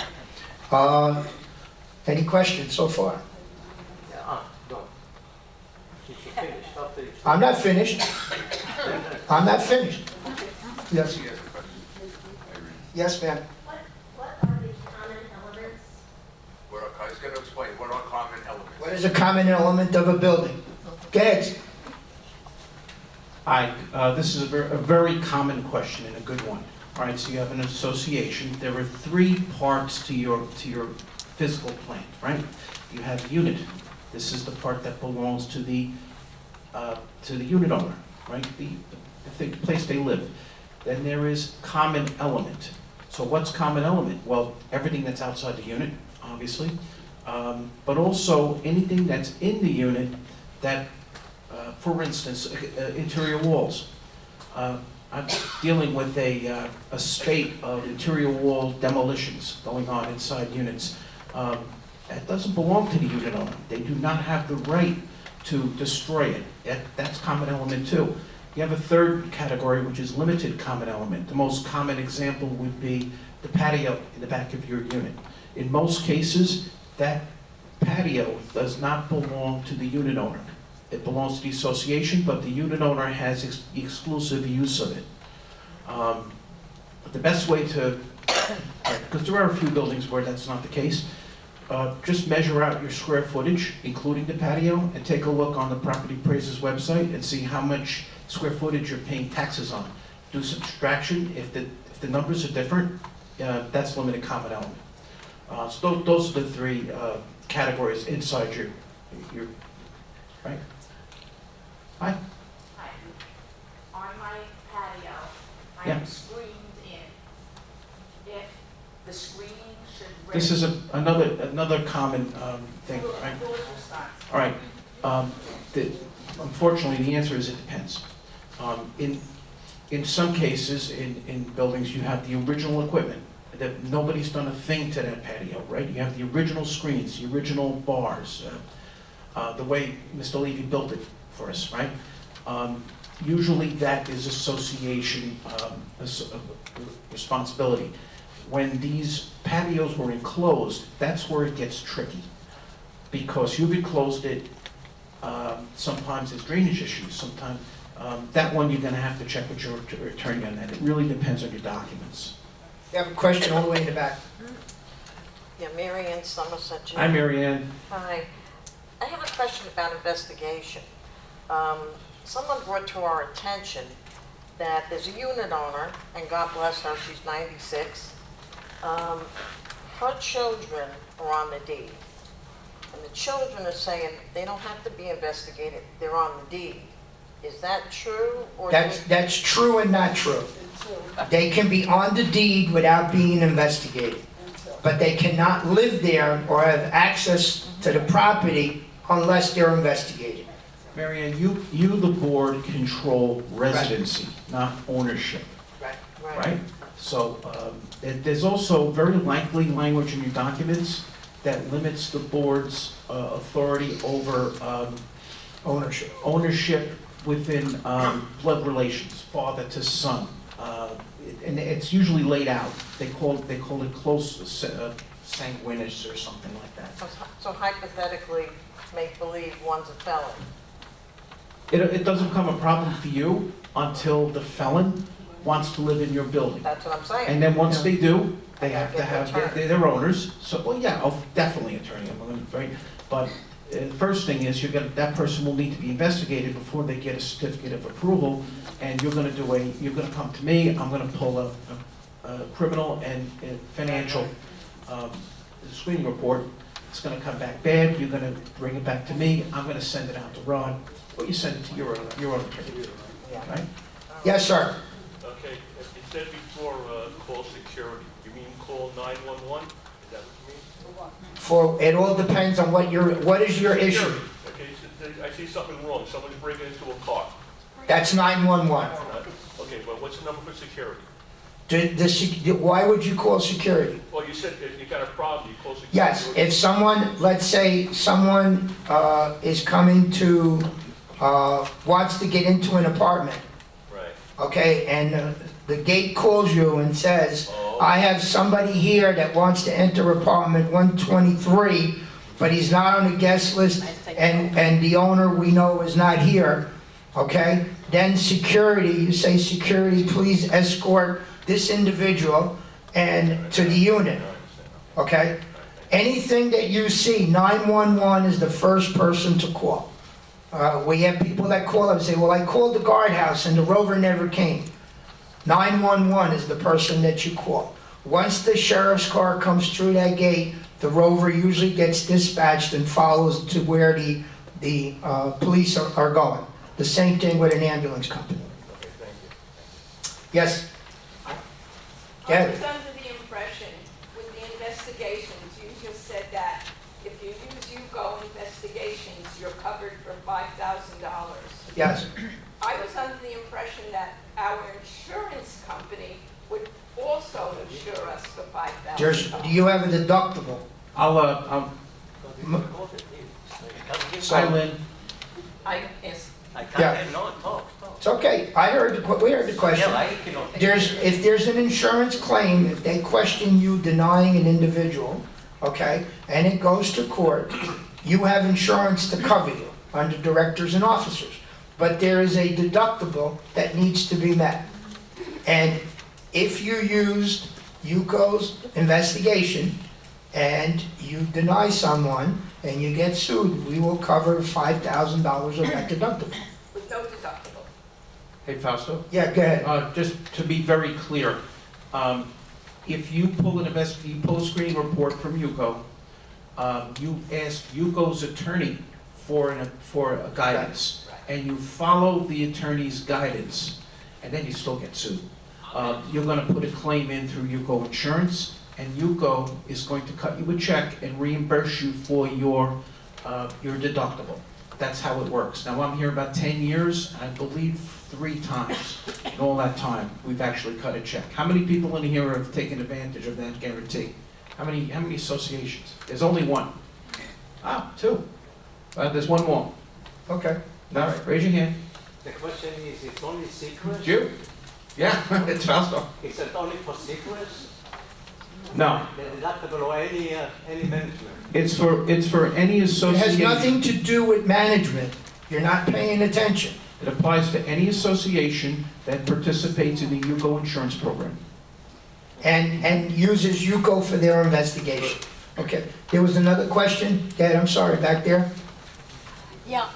Any questions so far? No. You should finish after you. I'm not finished. I'm not finished. Yes. Yes, ma'am. What are the common elements? I was going to explain, what are common elements? What is a common element of a building? Go ahead. Hi, this is a very common question and a good one. All right, so you have an association. There are 3 parts to your physical plant, right? You have unit. This is the part that belongs to the unit owner, right? The place they live. Then there is common element. So what's common element? Well, everything that's outside the unit, obviously, but also anything that's in the unit that For instance, interior walls. I'm dealing with a spate of interior wall demolitions going on inside units. That doesn't belong to the unit owner. They do not have the right to destroy it. That's common element two. You have a third category, which is limited common element. The most common example would be the patio in the back of your unit. In most cases, that patio does not belong to the unit owner. It belongs to the association, but the unit owner has exclusive use of it. But the best way to, because there are a few buildings where that's not the case, just measure out your square footage, including the patio, and take a look on the property appraiser's website and see how much square footage you're paying taxes on. Do subtraction. If the numbers are different, that's limited common element. So those are the three categories inside your right? Hi. Hi. On my patio, I Yeah. am screened in. If the screening should. This is another common thing, right? Who is responsible? All right. Unfortunately, the answer is it depends. In some cases, in buildings, you have the original equipment. That nobody's done a thing to that patio, right? You have the original screens, the original bars, the way Mr. Levy built it for us, right? Usually that is association responsibility. When these patios were enclosed, that's where it gets tricky. Because you've enclosed it, sometimes there's drainage issues, sometimes, that one you're gonna have to check with your attorney on that. It really depends on your documents. You have a question all the way in the back. Yeah, Mary Ann Somerset. Hi, Mary Ann. Hi. I have a question about investigation. Someone brought to our attention that there's a unit owner, and God bless her, she's 96. Her children are on the deed. And the children are saying they don't have to be investigated, they're on the deed. Is that true? Or That's true and not true. They can be on the deed without being investigated, but they cannot live there or have access to the property unless they're investigated. Mary Ann, you, the board, control residency, not ownership, right? So there's also very likely language in your documents that limits the board's authority over ownership within blood relations, father to son. And it's usually laid out. They call it close sanguineous or something like that. So hypothetically, make believe one's a felon. It doesn't become a problem for you until the felon wants to live in your building. That's what I'm saying. And then once they do, they I have to get have, an attorney. they're owners. So, well, yeah, definitely attorney, right? But first thing is, that person will need to be investigated before they get a certificate of approval. And you're gonna come to me, I'm gonna pull a criminal and financial screening report. It's gonna come back bad, you're gonna bring it back to me, I'm gonna send it out to Ron, or you send it to your own attorney, right? Yes, sir. Okay, if you said before, call security, you mean call 911? Is that what you mean? It all depends on what is your issue. Okay, so I see something wrong, someone's breaking into a car. That's 911. Okay, well, what's the number for security? Why would you call security? Well, you said if you got a problem, you call security. Yes, if someone, let's say someone is coming to, wants to get into an apartment, Right. okay, and the gate calls you and says, Oh. I have somebody here that wants to enter apartment 123, but he's not on the guest list, and the owner we know is not here, okay? Then security, you say, security, please escort this individual and to the unit, okay? Anything that you see, 911 is the first person to call. We have people that call up and say, well, I called the guardhouse and the rover never came. 911 is the person that you call. Once the sheriff's car comes through that gate, the rover usually gets dispatched and follows to where the police are going. The same thing with an ambulance company. Okay, thank you. Yes? I Yeah. was under the impression with the investigations, you just said that if you use YouGo investigations, you're covered for $5,000. Yes. I was under the impression that our insurance company would also insure us for There's, $5,000. do you have a deductible? I'll, Eileen, I, yes, Yeah. It's okay, I heard, we heard the question. If there's an insurance claim, if they question you denying an individual, okay, and it goes to court, you have insurance to cover you under directors and officers. But there is a deductible that needs to be met. And if you used Yuko's investigation and you deny someone and you get sued, we will cover $5,000 of that deductible. With no deductible. hey Fausto. Yeah, go ahead. Just to be very clear, if you pull you pull a screening report from Yuko, you ask Yuko's attorney for a guidance, and you follow the attorney's guidance, and then you still get sued. You're gonna put a claim in through Yuko Insurance, and Yuko is going to cut you a check and reimburse you for your deductible. That's how it works. Now, I'm here about 10 years, and I believe 3 times in all that time, we've actually cut a check. How many people in here have taken advantage of that guarantee? How many associations? There's only one. 2. There's one more. Okay. Now, raise your hand. The question is, it's only secret? It's you? Yeah, it's Fausto. Is it only for secrets? No, The deductible or any management? it's for any It has association. nothing to do with management. You're not paying attention. It applies to any association that participates in the Yuko insurance program. And uses Yuko for their investigation. Okay, there was another question? Dad, I'm sorry, back there? Yeah,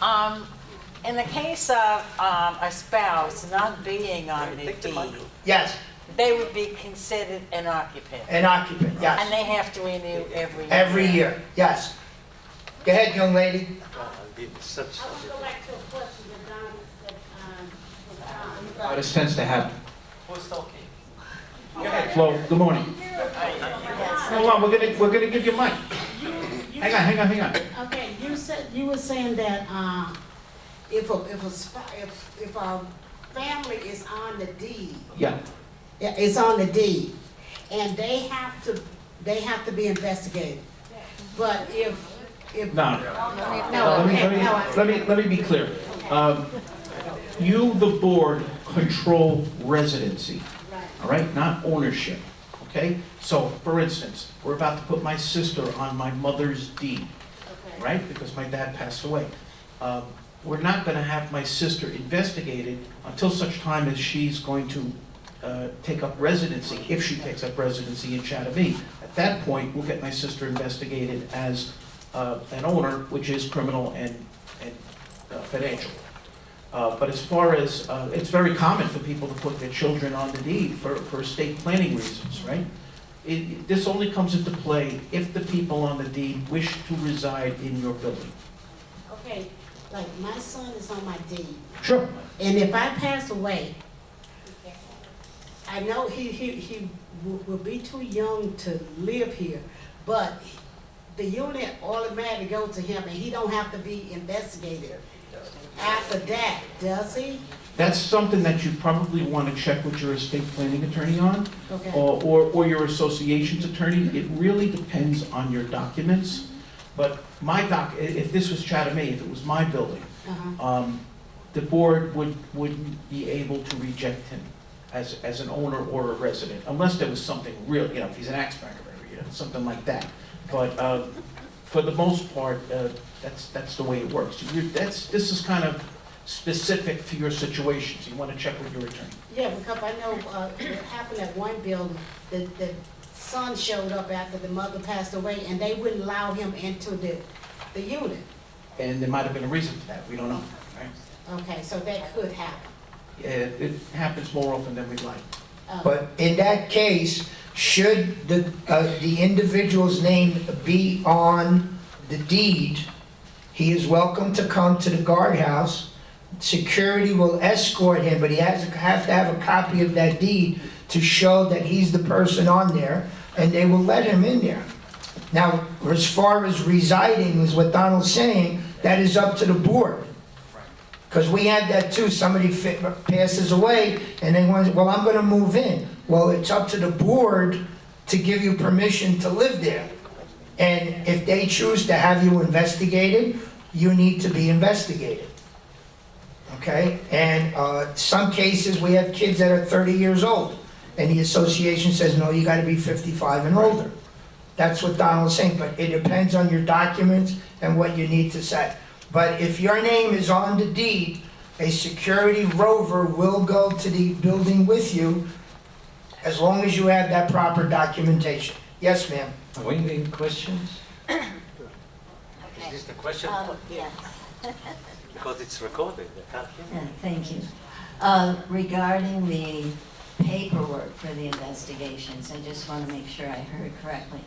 in the case of a spouse not being on the deed, Yes, they would be considered an occupant. an occupant, And yes. they have to renew every year. Every year, yes. Go ahead, young lady. I will go back to a question that Don, This tends to happen. Who's talking? Flo, good morning. Hold on, we're gonna give you a mic. Hang on. Okay, you were saying that, if a family is on the deed, Yeah, it's on the deed, and they have to be investigated. But if. no. No, okay, no. Let me be clear. You, the board, control residency, all right, not ownership, okay? So, for instance, we're about to put my sister on my mother's deed, right? Because my dad passed away. We're not gonna have my sister investigated until such time as she's going to take up residency, if she takes up residency in Chattahoochee. At that point, we'll get my sister investigated as an owner, which is criminal and financial. But as far as, it's very common for people to put their children on the deed for estate planning reasons, right? This only comes into play if the people on the deed wish to reside in your building. Okay, like my son is on my deed, Sure. and if I pass away, I know he will be too young to live here, but the unit automatically goes to him, and he don't have to be investigated after that, does he? That's something that you probably want to check with your estate planning attorney on, Okay. or your association's attorney. It really depends on your documents. But if this was Chatham-A, if it was my building, Uh-huh. the board wouldn't be able to reject him as an owner or a resident, unless there was something real, if he's an axe-breaker, something like that. But for the most part, that's the way it works. This is kind of specific to your situation, so you want to check with your attorney. Yeah, because I know it happened at one building, the son showed up after the mother passed away, and they wouldn't allow him into the unit. And there might have been a reason for that, we don't know, right? Okay, so that could happen. It happens more often than we'd like. But in that case, should the individual's name be on the deed, he is welcome to come to the guardhouse. Security will escort him, but he has to have a copy of that deed to show that he's the person on there, and they will let him in there. Now, as far as residing, is what Donald's saying, that is up to the board. Because we had that too, somebody passes away and they want, well, I'm gonna move in. Well, it's up to the board to give you permission to live there. And if they choose to have you investigated, you need to be investigated. Okay? And some cases, we have kids that are 30 years old, and the association says, no, you gotta be 55 and older. That's what Donald's saying, but it depends on your documents and what you need to say. But if your name is on the deed, a security rover will go to the building with you as long as you have that proper documentation. Yes, ma'am? Are we in questions? Is this the question? Yes. Because it's recorded, I can't hear. Thank you. Regarding the paperwork for the investigations, I just want to make sure I heard correctly.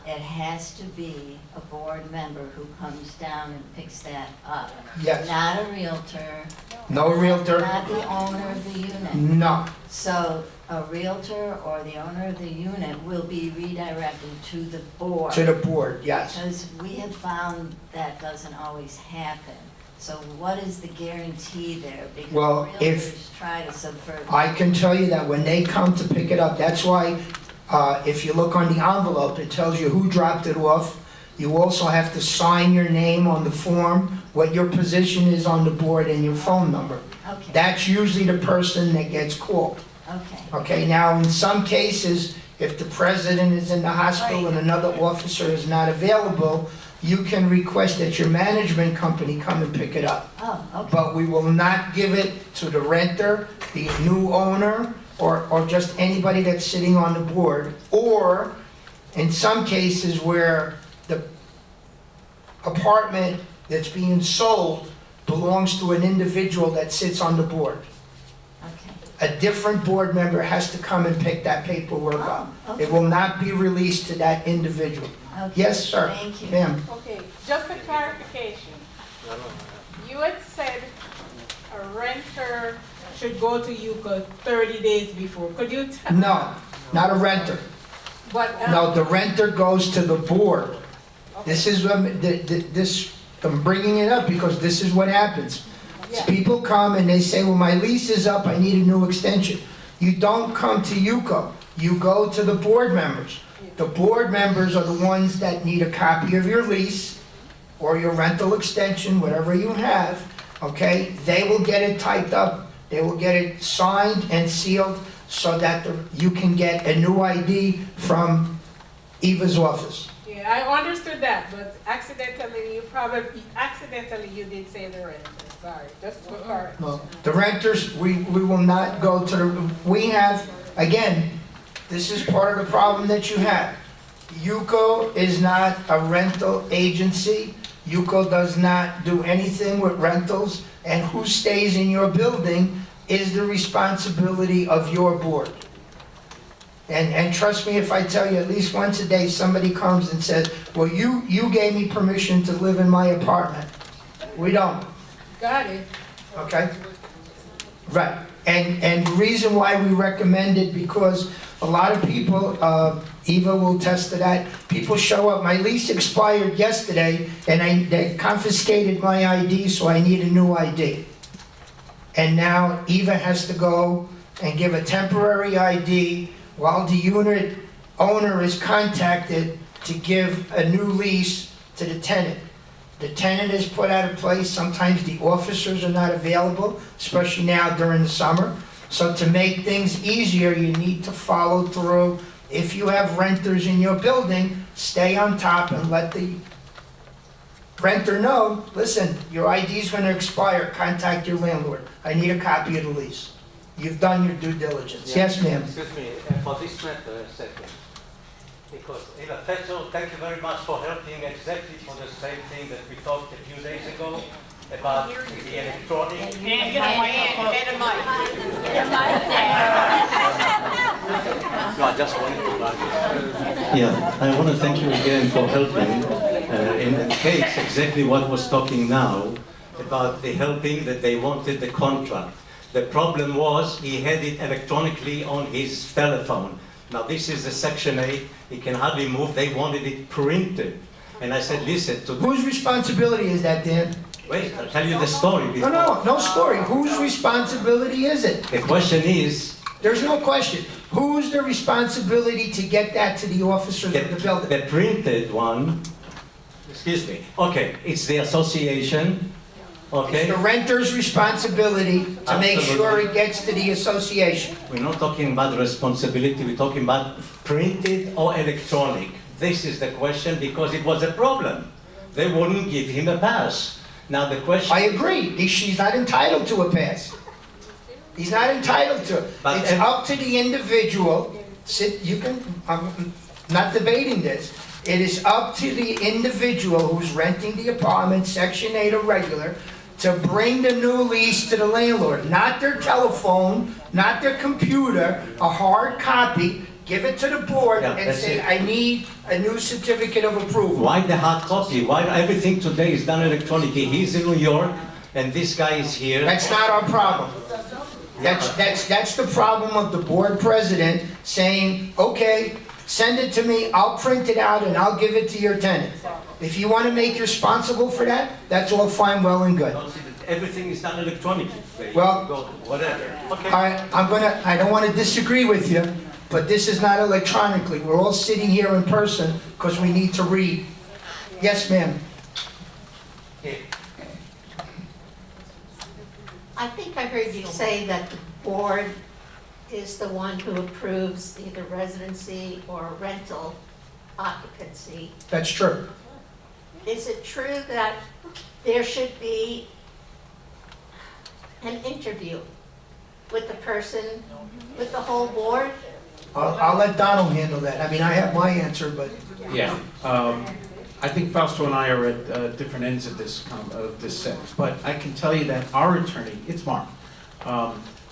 It has to be a board member who comes down and picks that up. Yes. Not a realtor. No realtor? Not the owner of the unit. No. So a realtor or the owner of the unit will be redirected to the board. To the board, yes. Because we have found that doesn't always happen. So what is the guarantee there? Because Well, if- realtors try to subvert. I can tell you that when they come to pick it up, that's why if you look on the envelope, it tells you who dropped it off. You also have to sign your name on the form, what your position is on the board, and your phone number. Okay, That's usually the person that gets called. okay. Okay, now, in some cases, if the president is in the hospital and another officer is not available, you can request that your management company come and pick it up. Oh, okay. But we will not give it to the renter, the new owner, or just anybody that's sitting on the board. Or, in some cases where the apartment that's being sold belongs to an individual that sits on the board. Okay. A different board member has to come and pick that paperwork up. Oh, okay. It will not be released to that individual. Okay. Yes, sir. Thank you. Ma'am. Okay, just a clarification. You had said a renter should go to UCO 30 days before. Could you tell? No, not a renter. But, No, the renter goes to the board. This is, I'm bringing it up because this is what happens. Yeah. People come and they say, well, my lease is up, I need a new extension. You don't come to UCO, you go to the board members. The board members are the ones that need a copy of your lease or your rental extension, whatever you have, okay? They will get it typed up, they will get it signed and sealed so that you can get a new ID from Eva's office. yeah, I understood that, but accidentally you did say the renter. Sorry, just to correct. No, the renters, we will not go to the, we have, again, this is part of the problem that you have. UCO is not a rental agency. UCO does not do anything with rentals, and who stays in your building is the responsibility of your board. And trust me if I tell you, at least once a day, somebody comes and says, well, you gave me permission to live in my apartment. We don't. Got it. Okay? Right. And the reason why we recommend it, because a lot of people, Eva will attest to that, people show up, my lease expired yesterday, and they confiscated my ID, so I need a new ID. And now Eva has to go and give a temporary ID while the unit owner is contacted to give a new lease to the tenant. The tenant is put out of place, sometimes the officers are not available, especially now during the summer. So to make things easier, you need to follow through. If you have renters in your building, stay on top and let the renter know, listen, your ID is going to expire, contact your landlord. I need a copy of the lease. You've done your due diligence. Yes, ma'am. Excuse me, for this matter, a second. Because, Eva Fetzel, thank you very much for helping exactly for the same thing that we talked a few days ago about the electronic. Get a No, I just wanted to. Yeah, I want to thank you again for helping in the case exactly what was talking now about the helping that they wanted the contract. The problem was he had it electronically on his telephone. Now this is a Section 8, he can hardly move, they wanted it printed. And I said, listen to... Whose responsibility is that, Dan? Wait, I'll tell you the story No, before. no story. Whose responsibility is it? The question is, There's no question. Who's the responsibility to get that to the officers of the building? the printed one, excuse me, okay, it's the association, It's okay? the renter's responsibility to make sure it gets to the association. We're not talking about responsibility, we're talking about printed or electronic. This is the question because it was a problem. They wouldn't give him a pass. Now the question. I agree. She's not entitled to a pass. He's not entitled to it. But It's if- up to the individual. I'm not debating this. It is up to the individual who's renting the apartment, Section 8 or regular, to bring the new lease to the landlord. Not their telephone, not their computer, a hard copy. Give it to the board Yeah, and that's say, it. I need a new certificate of approval. Why the hard copy? Why everything today is done electronically? He's in New York and this guy is here. That's not our problem. That's the problem of the board president saying, okay, send it to me, I'll print it out and I'll give it to your tenant. If you want to make you responsible for that, that's all fine, well and good. Everything is done electronically. Well- Whatever. Okay. I don't want to disagree with you, but this is not electronically. We're all sitting here in person because we need to read. Yes, ma'am. I think I heard you say that the board is the one who approves either residency or rental occupancy. That's true. Is it true that there should be an interview with the person, with the whole board? I'll let Donald handle that. I mean, I have my answer, but Yeah, I think Fausto and I are at different ends of this sentence, but I can tell you that our attorney, it's Mark,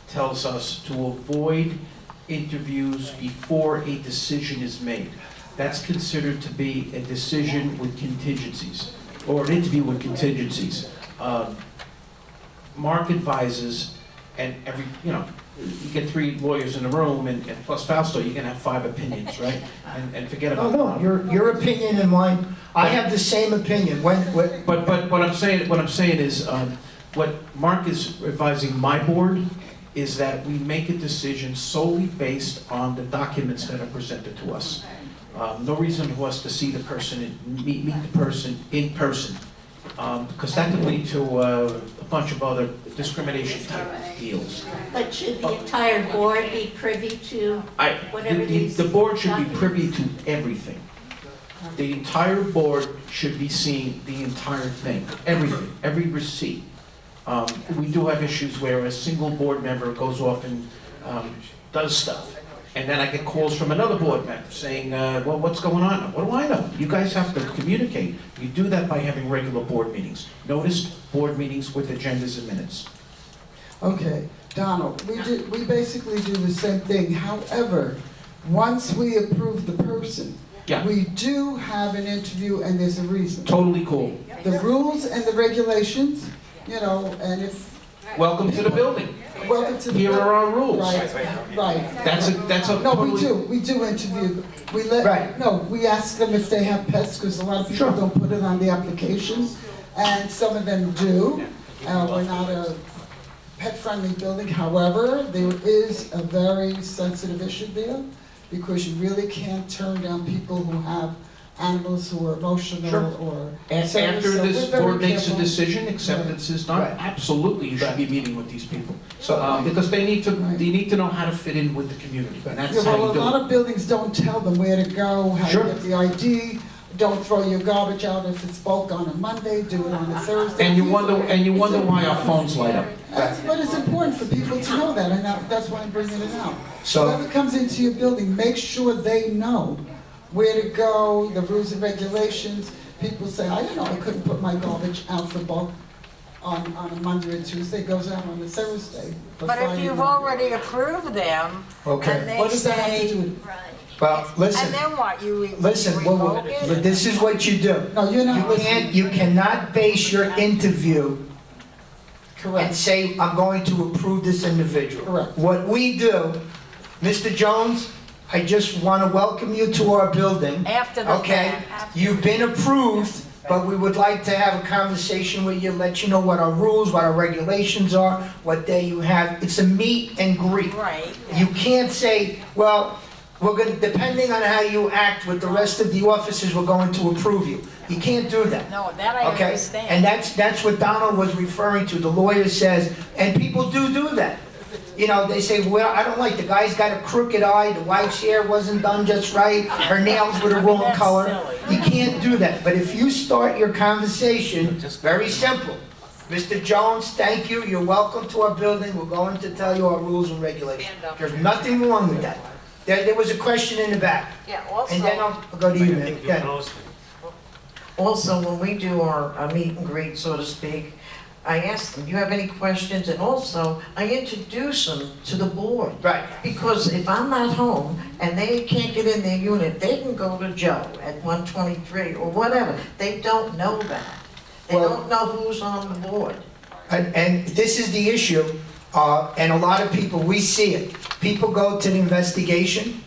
tells us to avoid interviews before a decision is made. That's considered to be a decision with contingencies, or an interview with contingencies. Mark advises, and you get 3 lawyers in the room, and plus Fausto, you're gonna have 5 opinions, right? And forget about no, that. your opinion and mine, I have the same opinion. But what I'm saying is, what Mark is advising my board is that we make a decision solely based on the documents that are presented to us. No reason for us to see the person, meet the person in person, because that could lead to a bunch of other discrimination type deals. But should the entire board be privy to whatever these The board should be documents? privy to everything. The entire board should be seeing the entire thing, everything, every receipt. We do have issues where a single board member goes off and does stuff. And then I get calls from another board member saying, well, what's going on? What do I know? You guys have to communicate. You do that by having regular board meetings. Notice board meetings with agendas and minutes. Okay, Donald, we basically do the same thing. However, once we approve the person, Yeah. we do have an interview and there's a reason. Totally cool. The rules and the regulations, and if, Welcome to the building. welcome to the. Here are our rules. Right. That's a No, totally. we do interview them. Right. No, we ask them if they have pets, because a lot of people Sure. don't put it on the application, and some of them do. We're not a pet-friendly building, however, there is a very sensitive issue there, because you really can't turn down people who have animals who are emotional Sure. or. And So after we're this very board makes a careful. decision, acceptance is done, Right. absolutely, you should be meeting with these people. So, Because they need to know how to fit in with the community, and that's Yeah, how well, you a do lot it. of buildings don't tell them where to go, how Sure. to get the ID, don't throw your garbage out if it's bulk on a Monday, do it on a Thursday. And you wonder why our phones light up. But it's important for people to know that, and that's why I'm bringing it out. So- Whoever comes into your building, make sure they know where to go, the rules and regulations. People say, I didn't know I couldn't put my garbage out for bulk on a Monday or Tuesday, it goes out on a Thursday. for But if Friday you've night. already approved them, Okay. and they What does that have to do say, with? well, listen. and then what, you Listen, revoke it? but this is what you do. No, you're not listening. You cannot base your interview and Correct. say, I'm going to approve this individual. Correct. What we do, Mr. Jones, I just want to welcome you to our building. After the Okay? fact. You've been approved but we would like to have a conversation with you, let you know what our rules, what our regulations are, what day you have. It's a meet and greet. Right. You can't say, well, we're gonna, depending on how you act with the rest of the officers, we're going to approve you. You can't do that. No, that I Okay? understand. And that's what Donald was referring to, the lawyer says, and people do that. You know, they say, well, I don't like, the guy's got a crooked eye, the wife's hair wasn't done just right, her nails were the wrong That's color. silly. You can't do that, but if you start your conversation, very simple. Mr. Jones, thank you, you're welcome to our building, we're going to tell you our rules and regulations. There's nothing wrong with that. There was a question in the back, Yeah, also. and then I'll go to you, man. Yeah. Also, when we do our meet and greet, so to speak, I ask them, do you have any questions? And also, I introduce them to the board. Right. Because if I'm not home and they can't get in their unit, they can go to Joe at 123 or whatever. They don't know that. They Well- don't know who's on the board. And this is the issue, and a lot of people, we see it. People go to the investigation,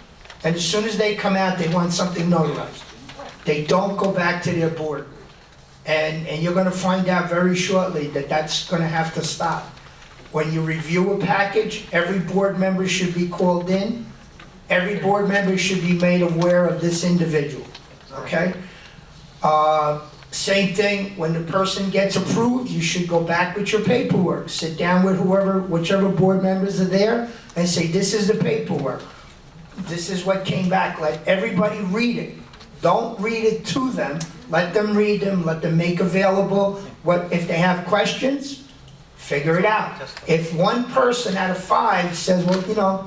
and as soon as they come out, they want something notarized. They don't go back to their board. And you're gonna find out very shortly that that's gonna have to stop. When you review a package, every board member should be called in. Every board member should be made aware of this individual, okay? Same thing, when the person gets approved, you should go back with your paperwork. Sit down with whichever board members are there, and say, this is the paperwork. This is what came back. Let everybody read it. Don't read it to them. Let them read them, let them make available if they have questions, figure it out. If one person out of 5 says, well, you know,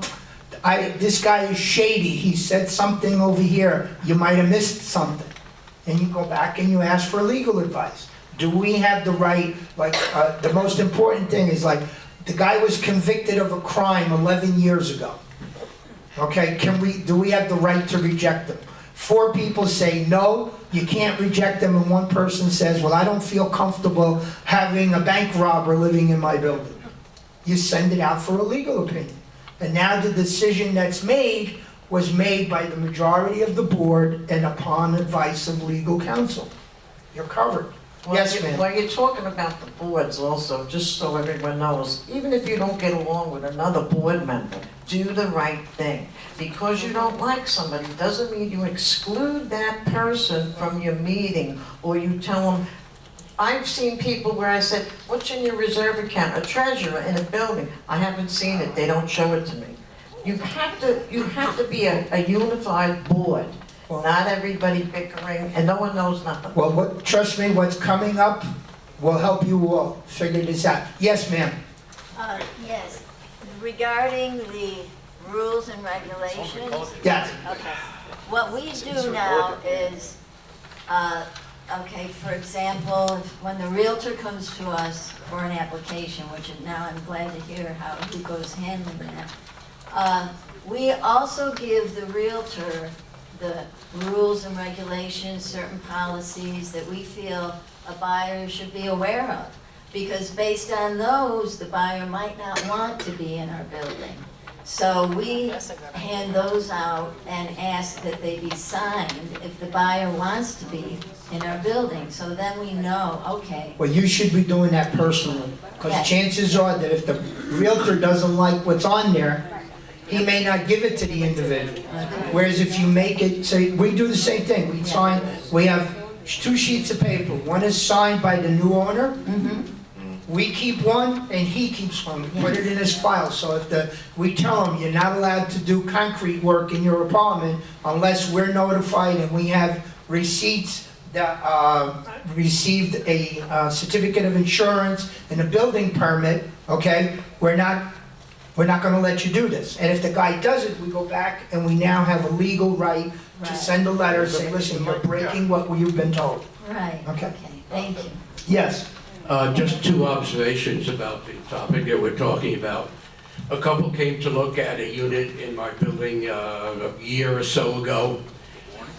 this guy is shady, he said something over here, you might have missed something. And you go back and you ask for legal advice. Do we have the right, the most important thing is the guy was convicted of a crime 11 years ago. Okay, do we have the right to reject him? 4 people say no, you can't reject them, and 1 person says, well, I don't feel comfortable having a bank robber living in my building. You send it out for a legal opinion. And now the decision that's made was made by the majority of the board and upon advice of legal counsel. You're covered. Yes, ma'am. While you're talking about the boards also, just so everyone knows, even if you don't get along with another board member, do the right thing. Because you don't like somebody doesn't mean you exclude that person from your meeting, or you tell them, I've seen people where I said, what's in your reserve account? A treasurer in a building. I haven't seen it, they don't show it to me. You have to be a unified board. Not everybody bickering, and no one knows nothing. Well, trust me, what's coming up will help you all figure this out. Yes, ma'am. Yes, regarding the rules and regulations. Yes. Okay. What we do now is, okay, for example, when the Realtor comes to us for an application, which now I'm glad to hear who goes handling that. We also give the Realtor the rules and regulations, certain policies that we feel a buyer should be aware of. Because based on those, the buyer might not want to be in our building. So we hand those out and ask that they be signed if the buyer wants to be in our building. So then we know, okay. Well, you should be doing that personally, because Yes. chances are that if the Realtor doesn't like what's on there, he may not give it to the individual. Whereas if you make it, say, we do the same thing. We have 2 sheets of paper. One is signed by the new owner. We keep one, and he keeps one. We put it in his file. So we tell him, you're not allowed to do concrete work in your apartment unless we're notified and we have receipts that received a certificate of insurance and a building permit, okay? We're not gonna let you do this. And if the guy does it, we go back and we now have a legal right to send a letter saying, listen, you're breaking what you've been told. Right, Okay. okay, thank you. Yes. Just 2 observations about the topic that we're talking about. A couple came to look at a unit in my building a year or so ago,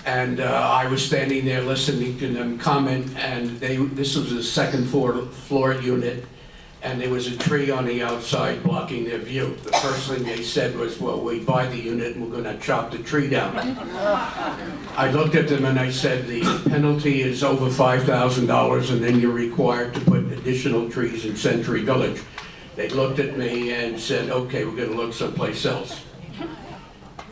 and I was standing there listening to them comment, and this was a second floor unit, and there was a tree on the outside blocking their view. The first thing they said was, well, we buy the unit and we're gonna chop the tree down. I looked at them and I said, the penalty is over $5,000 and then you're required to put additional trees in Century Village. They looked at me and said, okay, we're gonna look someplace else.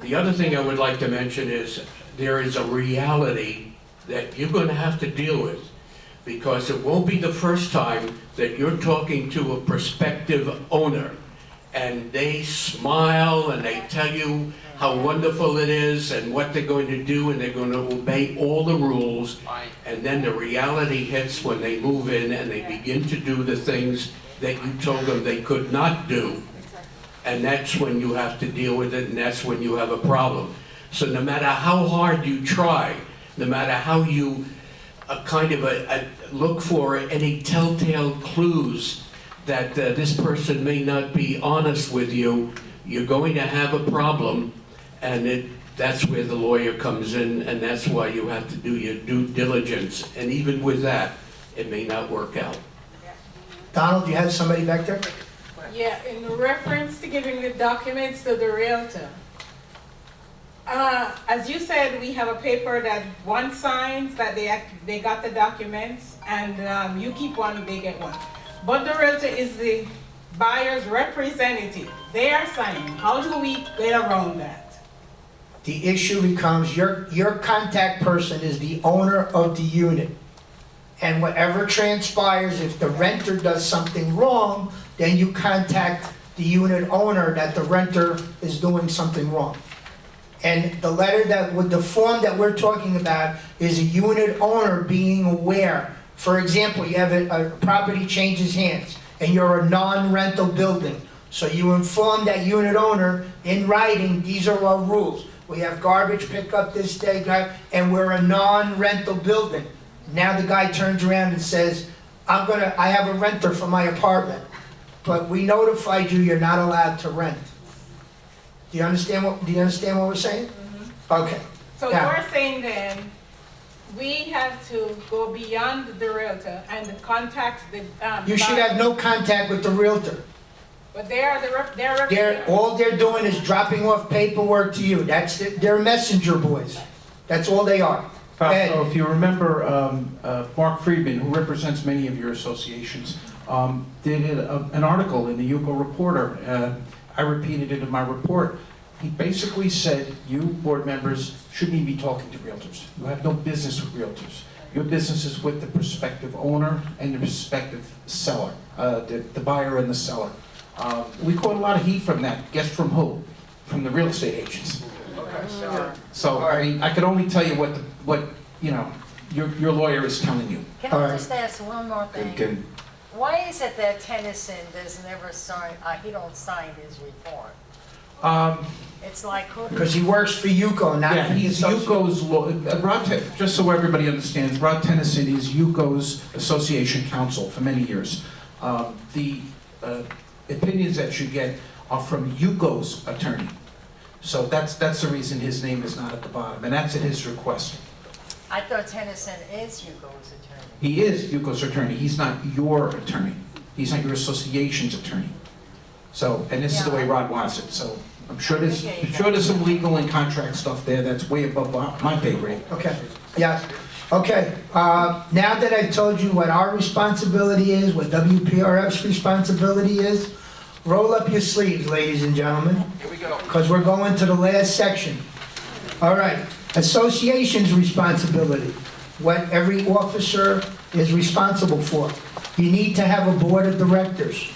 The other thing I would like to mention is there is a reality that you're gonna have to deal with, because it won't be the first time that you're talking to a prospective owner and they smile and they tell you how wonderful it is and what they're going to do, and they're going to obey all the rules, and then the reality hits when they move in and they begin to do the things that you told them they could not do, and that's when you have to deal with it, and that's when you have a problem. So no matter how hard you try, no matter how you look for any telltale clues that this person may not be honest with you, you're going to have a problem, and that's where the lawyer comes in, and that's why you have to do your due diligence. And even with that, it may not work out. Donald, you have somebody back there? Yeah, in reference to giving the documents to the Realtor. As you said, we have a paper that one signs that they got the documents, and you keep one, they get one. But the Realtor is the buyer's representative. They are signing. How do we get around that? The issue becomes your contact person is the owner of the unit. And whatever transpires, if the renter does something wrong, then you contact the unit owner that the renter is doing something wrong. And the letter with the form that we're talking about is a unit owner being aware. For example, you have a property changes hands and you're a non-rental building. So you inform that unit owner in writing, these are our rules. We have garbage pickup this day, and we're a non-rental building. Now the guy turns around and says, I have a renter for my apartment, but we notified you you're not allowed to rent. Do you understand what we're saying? Mm-hmm. Okay. So you're saying then, we have to go beyond the Realtor and contact the you should have no contact with the Realtor. But they're all they're doing is dropping off paperwork to you. They're messenger boys. That's all they are. Fausto, if you remember, Mark Friedman, who represents many of your associations, did an article in the Yuko Reporter. I repeated it in my report. He basically said, you board members shouldn't even be talking to realtors. You have no business with realtors. Your business is with the prospective owner and the prospective seller, the buyer and the seller. We caught a lot of heat from that. Guess from who? From the real estate agents. So I mean, I could only tell you what your lawyer is telling you. Can I just ask one more thing? Why is it that Tennyson does never sign? He don't sign his report. It's like because he works for Yuko, not yeah, he's Yuko's just so everybody understands. Rod Tennyson is Yuko's association counsel for many years. The opinions that you get are from Yuko's attorney. So that's the reason his name is not at the bottom, and that's at his request. I thought Tennyson is Yuko's attorney. He is Yuko's attorney. He's not your attorney. He's not your association's attorney. So, and this is the way Rod wants it. So I'm sure there's some legal and contract stuff there that's way above my pay grade. Okay. Yes. Okay. Now that I've told you what our responsibility is, what WPRF's responsibility is, roll up your sleeves, ladies and gentlemen. Here we go. Because we're going to the last section. All right. Association's responsibility. What every officer is responsible for. You need to have a board of directors.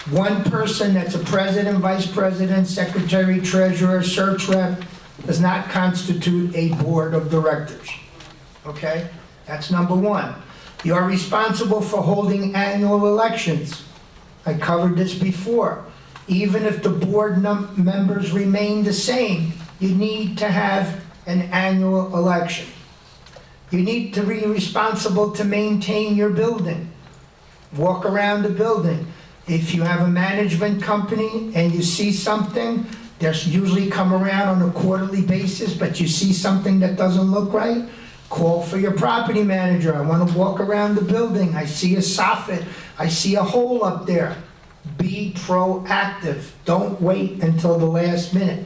One person that's a president, vice president, secretary, treasurer, search rep does not constitute a board of directors. Okay? That's number one. You are responsible for holding annual elections. I covered this before. Even if the board members remain the same, you need to have an annual election. You need to be responsible to maintain your building. Walk around the building. If you have a management company and you see something, there's usually come around on a quarterly basis, but you see something that doesn't look right, Call for your property manager. I want to walk around the building. I see a soffit. I see a hole up there. Be proactive. Don't wait until the last minute.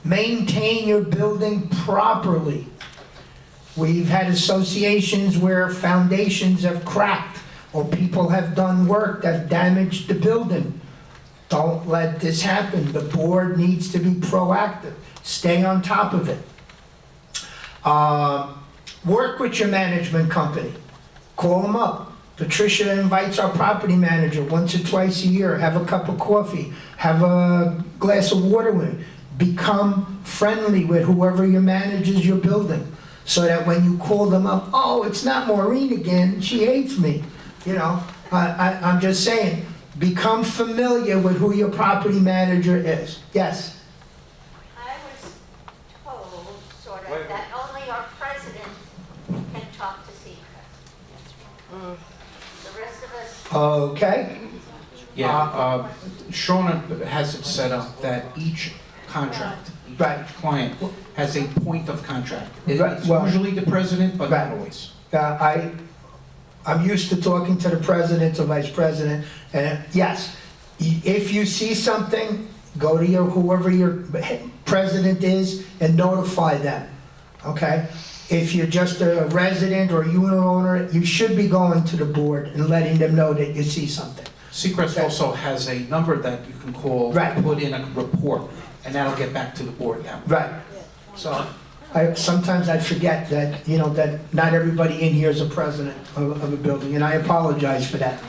Maintain your building properly. We've had associations where foundations have cracked or people have done work that damaged the building. Don't let this happen. The board needs to be proactive. Stay on top of it. Work with your management company. Call them up. Patricia invites our property manager once or twice a year. Have a cup of coffee. Have a glass of water with him. Become friendly with whoever your manages your building, so that when you call them up, oh, it's not Maureen again, she hates me. You know, I'm just saying, become familiar with who your property manager is. Yes? I was told, sort of, that only our president can talk to Seacrest. The rest of us. Okay. Yeah, Shawna has it set up that each contract, each client has a point of contact. It's usually the president, but not always. I'm used to talking to the president or vice president, and yes, if you see something, go to whoever your president is and notify them, okay? If you're just a resident or a unit owner, you should be going to the board and letting them know that you see something. Seacrest also has a number that you can call, put in a report, and that'll get back to the board now. Right. So sometimes I forget that, you know, that not everybody in here is a president of a building, and I apologize for that.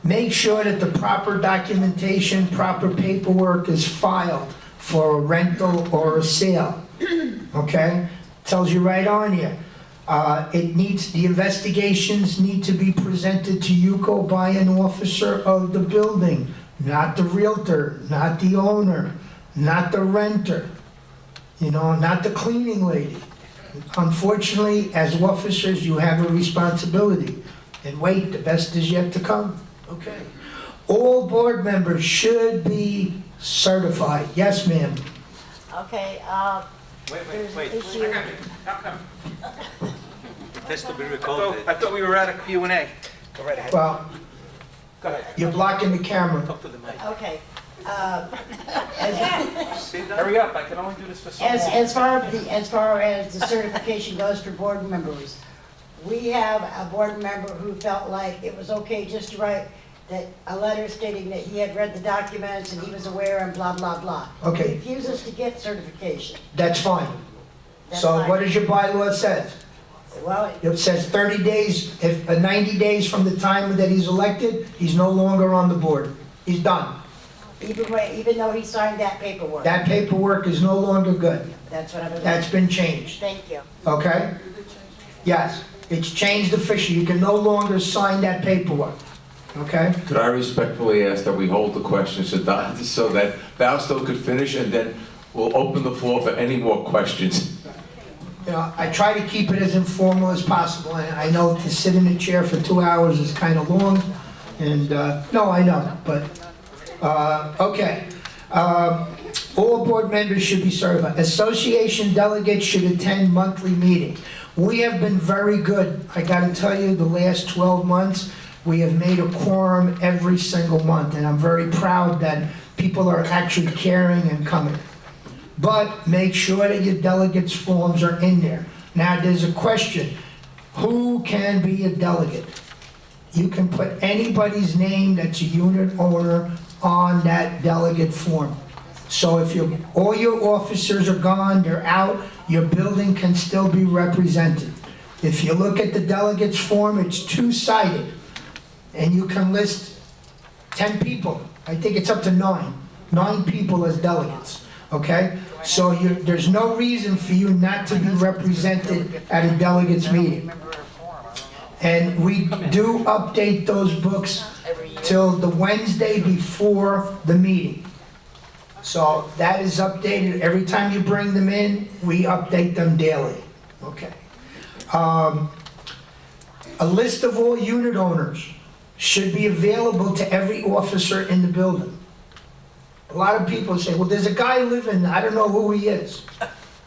Make sure that the proper documentation, proper paperwork is filed for a rental or a sale, okay? Tells you right on here. The investigations need to be presented to YUCO by an officer of the building, not the realtor, not the owner, not the renter, you know, not the cleaning lady. Unfortunately, as officers, you have a responsibility. And wait, the best is yet to come. Okay. All board members should be certified. Yes, ma'am. Okay, Wait. issue. How come? It has to be recorded. I thought we were at a Q&A. Go right ahead. Well, Go ahead. you're blocking the camera. Talk to the mic. Okay. Hurry up, I can only do this for so long. As far as the certification goes for board members, we have a board member who felt like it was okay just to write that a letter stating that he had read the documents and he was aware and blah, blah, blah. Okay. He refuses to get certification. That's fine. That's So fine. what does your bylaw says? Well, It says 30 days, 90 days from the time that he's elected, he's no longer on the board. He's done. even though he signed that paperwork. That paperwork is no longer good. That's what I was. That's been changed, Thank you. okay? Yes, it's changed officially. You can no longer sign that paperwork, okay? Could I respectfully ask that we hold the questions so that Fausto could finish, and then we'll open the floor for any more questions. You know, I try to keep it as informal as possible, and I know to sit in a chair for 2 hours is kind of long, and, no, I know, but, okay. All board members should be certified. Association delegates should attend monthly meetings. We have been very good. I gotta tell you, the last 12 months, we have made a quorum every single month, and I'm very proud that people are actually caring and coming. But make sure that your delegates' forms are in there. Now, there's a question. Who can be a delegate? You can put anybody's name that's a unit owner on that delegate form. So if all your officers are gone, they're out, your building can still be represented. If you look at the delegates form, it's two-sided, and you can list 10 people. I think it's up to 9 people as delegates, okay? So there's no reason for you not to be represented at a delegates meeting. And we do update those books till the Wednesday before the meeting. So that is updated. Every time you bring them in, we update them daily. Okay. A list of all unit owners should be available to every officer in the building. A lot of people say, well, there's a guy living, I don't know who he is.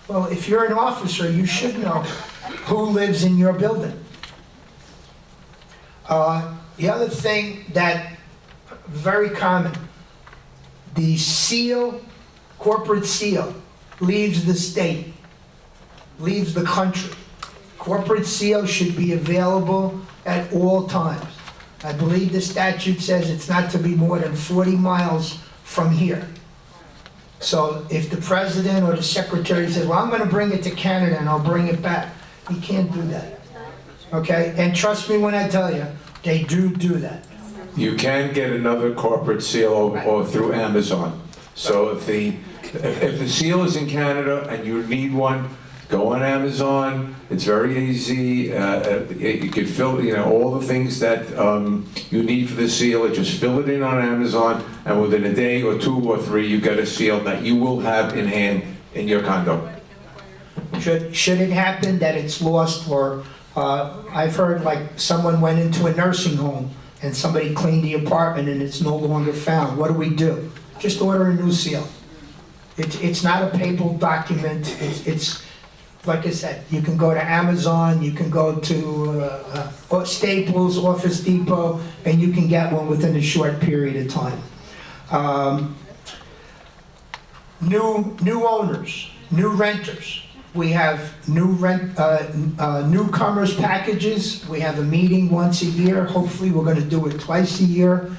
Well, if you're an officer, you should know who lives in your building. The other thing that, very common, the seal, corporate seal, leaves the state, leaves the country. Corporate seal should be available at all times. I believe the statute says it's not to be more than 40 miles from here. So if the president or the secretary says, well, I'm going to bring it to Canada and I'll bring it back, he can't do that. Okay? And trust me when I tell you, they do that. You can get another corporate seal or through Amazon. So if the seal is in Canada and you need one, go on Amazon. It's very easy. You can fill, all the things that you need for the seal. Just fill it in on Amazon, and within a day or 2 or 3, you get a seal that you will have in hand in your condo. Should it happen that it's lost, or I've heard like someone went into a nursing home and somebody cleaned the apartment and it's no longer found. What do? Just order a new seal. It's not a papal document. It's like I said, you can go to Amazon, you can go to Staples, Office Depot, and you can get one within a short period of time. New owners, new renters. We have newcomers packages. We have a meeting once a year. Hopefully, we're going to do it twice a year.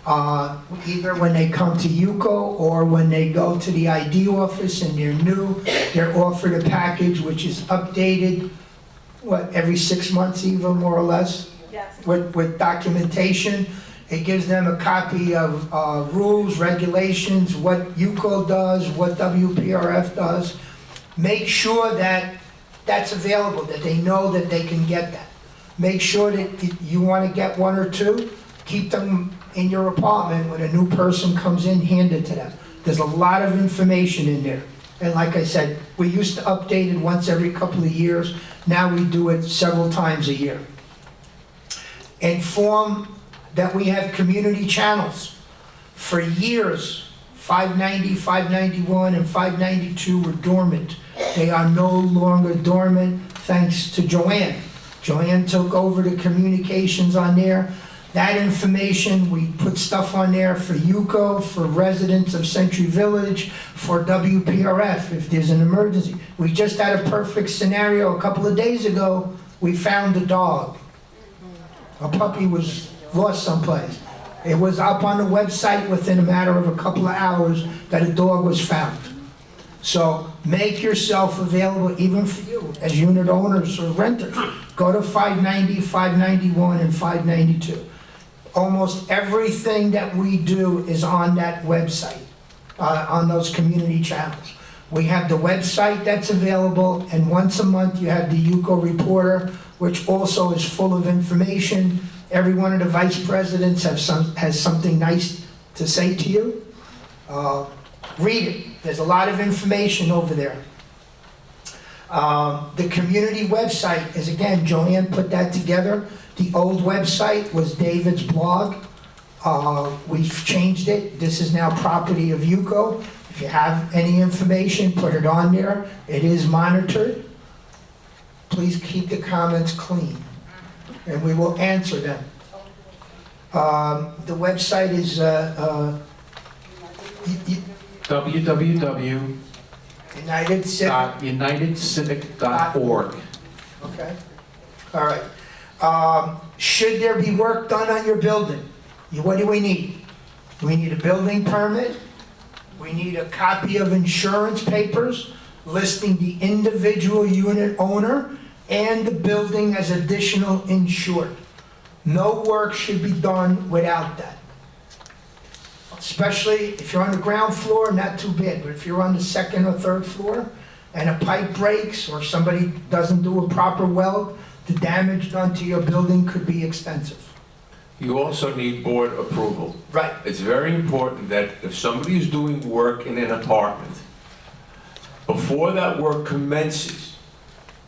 Either when they come to UCO or when they go to the ID office and they're new, they're offered a package which is updated, every 6 months even, more or less? Yes. With documentation. It gives them a copy of rules, regulations, what UCO does, what WPRF does. Make sure that that's available, that they know that they can get that. Make sure that you want to get 1 or 2, keep them in your apartment. When a new person comes in, hand it to them. There's a lot of information in there. And like I said, we used to update it once every couple of years. Now we do it several times a year. Inform that we have community channels. For years, 590, 591, and 592 were dormant. They are no longer dormant thanks to Joanne. Joanne took over the communications on there. That information, we put stuff on there for UCO, for residents of Century Village, for WPRF if there's an emergency. We just had a perfect scenario a couple of days ago. We found a dog. A puppy was lost someplace. It was up on the website within a matter of a couple of hours that a dog was found. So make yourself available even for you as unit owners or renters. Go to 590, 591, and 592. Almost everything that we do is on that website, on those community channels. We have the website that's available, and once a month you have the UCO Reporter, which also is full of information. Every one of the vice presidents has something nice to say to you. Read it. There's a lot of information over there. The community website is, again, Joanne put that together. The old website was David's blog. We've changed it. This is now property of UCO. If you have any information, put it on there. It is monitored. Please keep the comments clean, and we will answer them. The website is www.unitedcivic.org. Okay. All right. Should there be work done on your building, what do we need? We need a building permit. We need a copy of insurance papers listing the individual unit owner and the building as additional insured. No work should be done without that. Especially if you're on the ground floor, not too bad, but if you're on the 2nd or 3rd floor and a pipe breaks or somebody doesn't do a proper weld, the damage done to your building could be expensive. You also need board approval. Right. It's very important that if somebody is doing work in an apartment, before that work commences,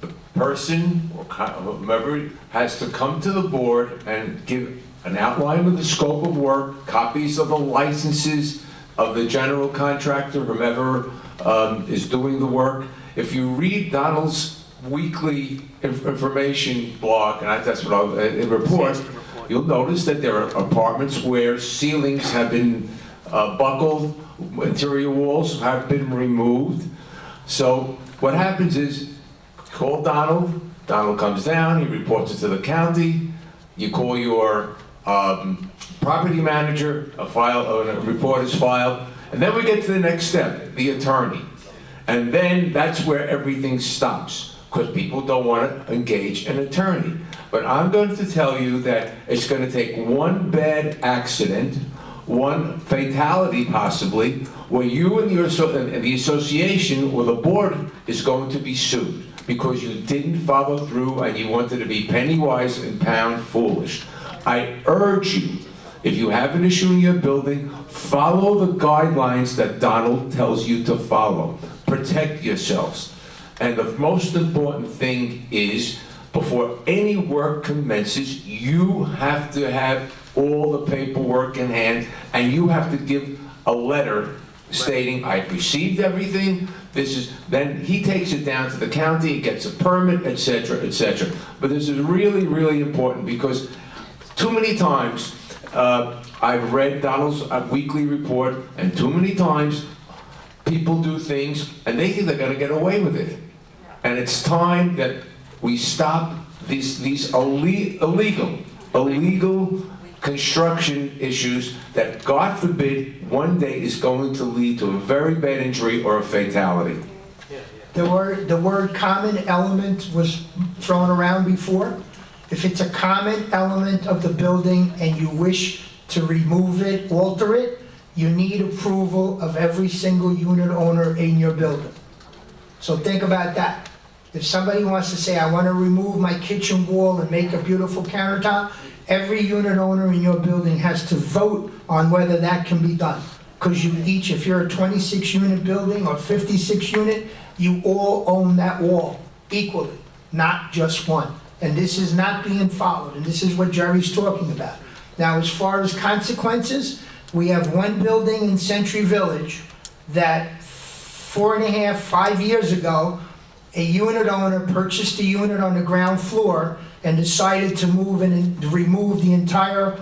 the person or whomever has to come to the board and give an outline of the scope of work, copies of the licenses of the general contractor, whomever is doing the work. if you read Donald's weekly information blog, and that's what I'll, report, you'll notice that there are apartments where ceilings have been buckled, interior walls have been removed. So what happens is, call Donald, Donald comes down, he reports it to the county, you call your property manager, a report is filed, and then we get to the next step, the attorney. And then that's where everything stops, because people don't want to engage an attorney. But I'm going to tell you that it's going to take one bad accident, one fatality possibly, where you and the association or the board is going to be sued because you didn't follow through and you wanted to be penny wise and pound foolish. I urge you, if you have an issue in your building, follow the guidelines that Donald tells you to follow. Protect yourselves. And the most important thing is, before any work commences, you have to have all the paperwork in hand, and you have to give a letter stating, I've received everything, then he takes it down to the county, gets a permit, etc., etc. But this is really, really important, because too many times, I've read Donald's weekly report, and too many times, people do things, and they think they're gonna get away with it. And it's time that we stop these illegal construction issues that, God forbid, one day is going to lead to a very bad injury or a fatality. The word common element was thrown around before. If it's a common element of the building and you wish to remove it, alter it, you need approval of every single unit owner in your building. So think about that. If somebody wants to say, I want to remove my kitchen wall and make a beautiful countertop, every unit owner in your building has to vote on whether that can be done. Because you each, if you're a 26 unit building or 56 unit, you all own that wall equally, not just one. And this is not being followed, and this is what Jerry's talking about. Now, as far as consequences, we have one building in Century Village that 4.5, 5 years ago, a unit owner purchased a unit on the ground floor and decided to move and remove the entire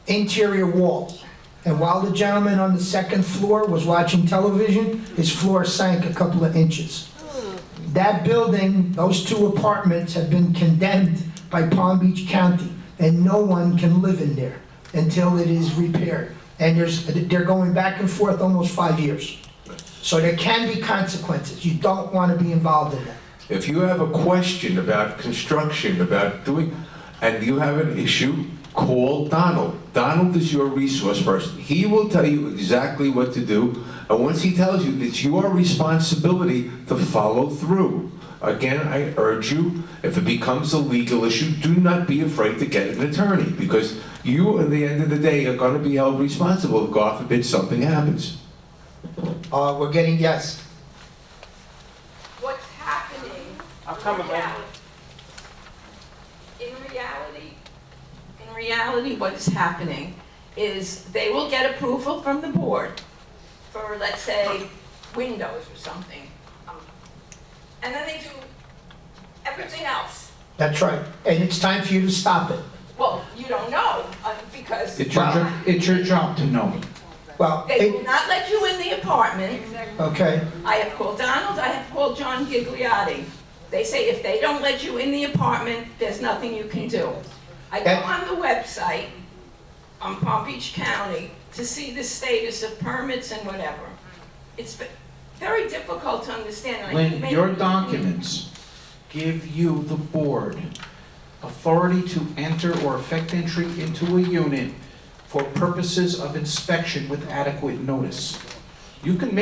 interior walls. And while the gentleman on the second floor was watching television, his floor sank a couple of inches. That building, those two apartments have been condemned by Palm Beach County, and no one can live in there until it is repaired. And they're going back and forth almost 5 years. So there can be consequences. You don't want to be involved in that. If you have a question about construction, about doing, and you have an issue, call Donald. Donald is your resource person. He will tell you exactly what to do, and once he tells you, it's your responsibility to follow through. Again, I urge you, if it becomes a legal issue, do not be afraid to get an attorney, because you, at the end of the day, are going to be held responsible if, God forbid, something happens. We're getting, yes. What's happening in reality, what is happening is they will get approval from the board for, let's say, windows or something. And then they do everything else. That's right. And it's time for you to stop it. Well, you don't know, because It's your job to know. Well, they will not let you in the apartment. okay. I have called Donald, I have called John Gigliotti. They say if they don't let you in the apartment, there's nothing you can do. I go on the website on Palm Beach County to see the status of permits and whatever. It's very difficult to understand. and I think Lynn, maybe- your documents give you, the board, authority to enter or effect entry into a unit for purposes of inspection with adequate notice. You can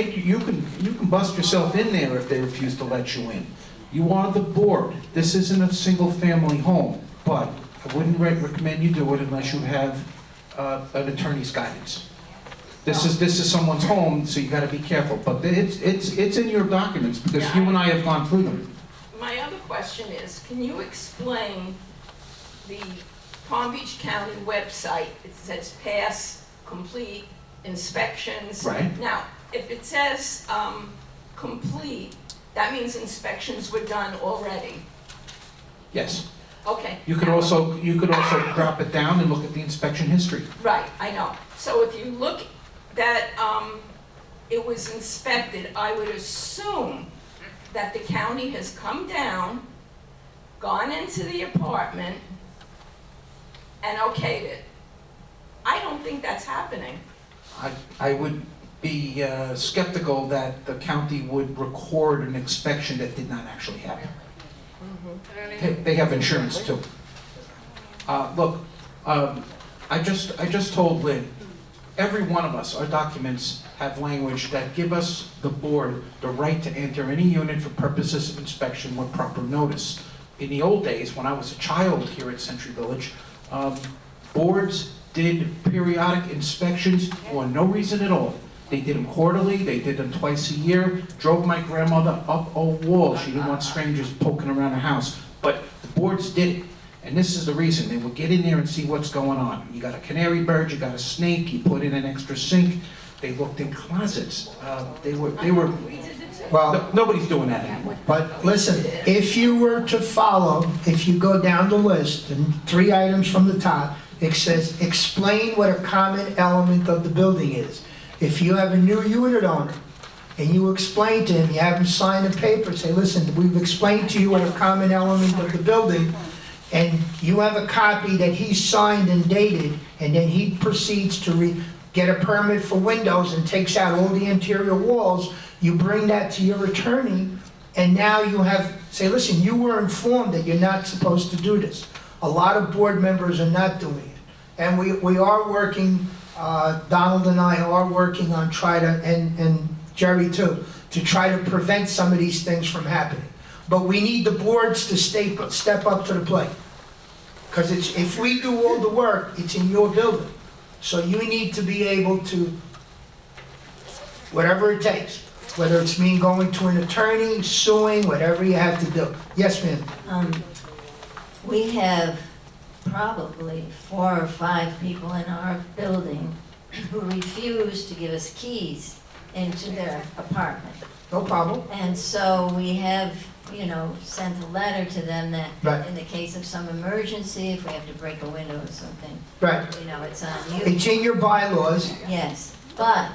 bust yourself in there if they refuse to let you in. You are the board. This isn't a single-family home, but I wouldn't recommend you do it unless you have an attorney's guidance. This is someone's home, so you got to be careful. But it's in your documents because you and I have gone through them. My other question is, can you explain the Palm Beach County website? It says pass, complete, inspections. Right. Now, if it says complete, That means inspections were done already. Yes. Okay. You could also drop it down and look at the inspection history. Right, I know. So if you look that it was inspected, I would assume that the county has come down, gone into the apartment, and okayed it. I don't think that's happening. I would be skeptical that the county would record an inspection that did not actually happen. They have insurance too. Look, I just told Lynn, every one of us, our documents have language that give us, the board, the right to enter any unit for purposes of inspection with proper notice. In the old days, when I was a child here at Century Village, boards did periodic inspections for no reason at all. They did them quarterly, they did them twice a year, drove my grandmother up a wall. She didn't want strangers poking around the house. But the boards did it. And this is the reason. They would get in there and see what's going on. You got a canary bird, you got a snake, you put in an extra sink. They looked in closets. They were. Well, nobody's doing that anymore. But listen, if you were to follow, if you go down the list, and 3 items from the top, it says, explain what a common element of the building is. If you have a new unit owner, and you explain to him, you have him sign a paper, say, listen, we've explained to you what a common element of the building, and you have a copy that he signed and dated, and then he proceeds to get a permit for windows and takes out all the interior walls, you bring that to your attorney, and now you have, say, listen, you were informed that you're not supposed to do this. A lot of board members are not doing it. And we are working, Donald and I are working on and Jerry too, to try to prevent some of these things from happening. But we need the boards to step up to the plate. Because if we do all the work, it's in your building. So you need to be able to, whatever it takes, whether it's me going to an attorney, suing, whatever you have to do. Yes, ma'am. We have probably 4 or 5 people in our building who refuse to give us keys into their apartment. No problem. And so we have, sent a letter to them that Right. in the case of some emergency, if we have to break a window or something, Right. it's on you. It's in your bylaws. Yes, but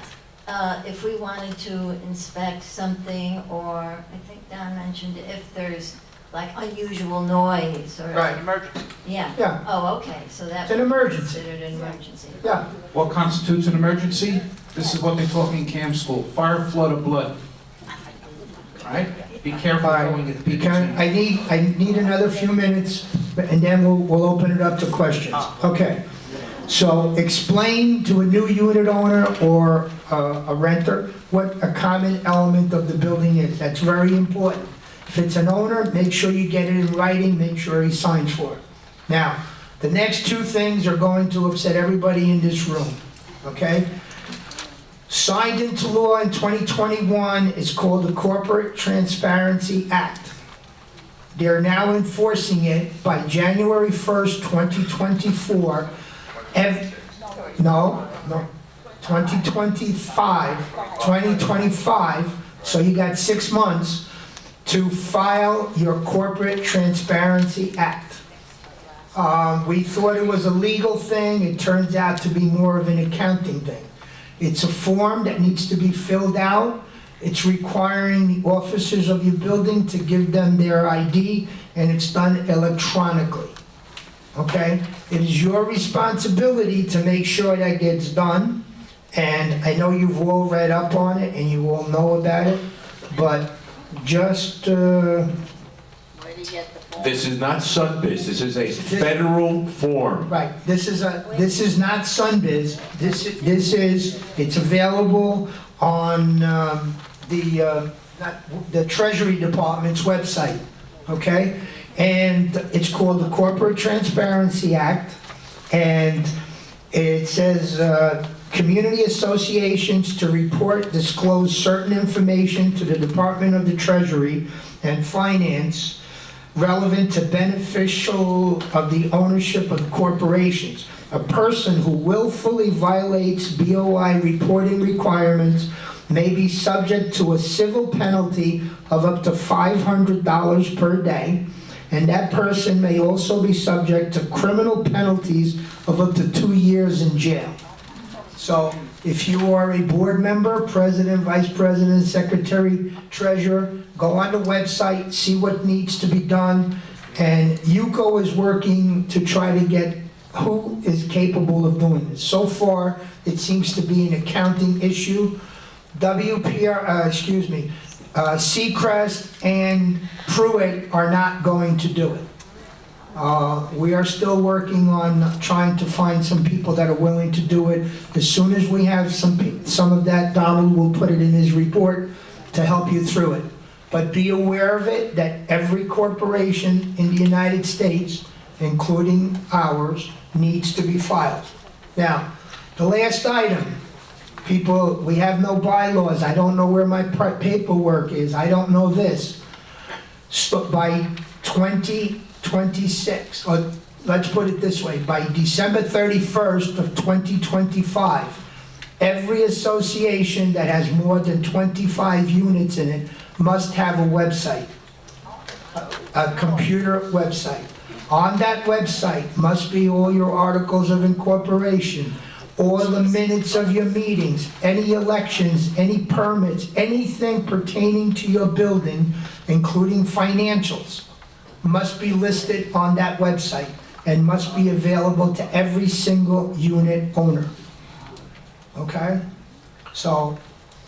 if we wanted to inspect something, or I think Don mentioned if there's like unusual noise or. Right. Emergency. Yeah. Yeah. Oh, okay, so that It's an would be emergency. considered an emergency. Yeah. What constitutes an emergency? This is what they taught me in camp school, fire, flood, or blood. All right? Be careful going into the Because I need another few minutes, and then we'll open it up to questions. Okay. So explain to a new unit owner or a renter what a common element of the building is. That's very important. If it's an owner, make sure you get it in writing, make sure he signs for it. Now, the next 2 things are going to upset everybody in this room, okay? Signed into law in 2021 is called the Corporate Transparency Act. They're now enforcing it by January 1st, 2024. 2025, so you got 6 months to file your Corporate Transparency Act. We thought it was a legal thing, it turns out to be more of an accounting thing. It's a form that needs to be filled out. It's requiring the officers of your building to give them their ID, and it's done electronically. Okay? It is your responsibility to make sure that gets done, and I know you've all read up on it and you all know about it, but just This is not Sunbiz, this is a federal form. right. This is not Sunbiz. It's available on the Treasury Department's website. Okay? And it's called the Corporate Transparency Act, and it says community associations to report, disclose certain information to the Department of the Treasury and Finance relevant to beneficial of the ownership of corporations. A person who willfully violates BOI reporting requirements may be subject to a civil penalty of up to $500 per day, and that person may also be subject to criminal penalties of up to 2 years in jail. So if you are a board member, president, vice president, secretary, treasurer, go on the website, see what needs to be done. And UCO is working to try to get who is capable of doing this. So far, it seems to be an accounting issue. Seacrest and Pruitt are not going to do it. We are still working on trying to find some people that are willing to do it. As soon as we have some of that, Donald will put it in his report to help you through it. But be aware of it, that every corporation in the United States, including ours, needs to be filed. Now, the last item, people, we have no bylaws. I don't know where my paperwork is. I don't know this. By 2026, or let's put it this way, by December 31st of 2025, every association that has more than 25 units in it must have a website, a computer website. On that website must be all your articles of incorporation, all the minutes of your meetings, any elections, any permits, anything pertaining to your building, including financials, must be listed on that website and must be available to every single unit owner. Okay? So,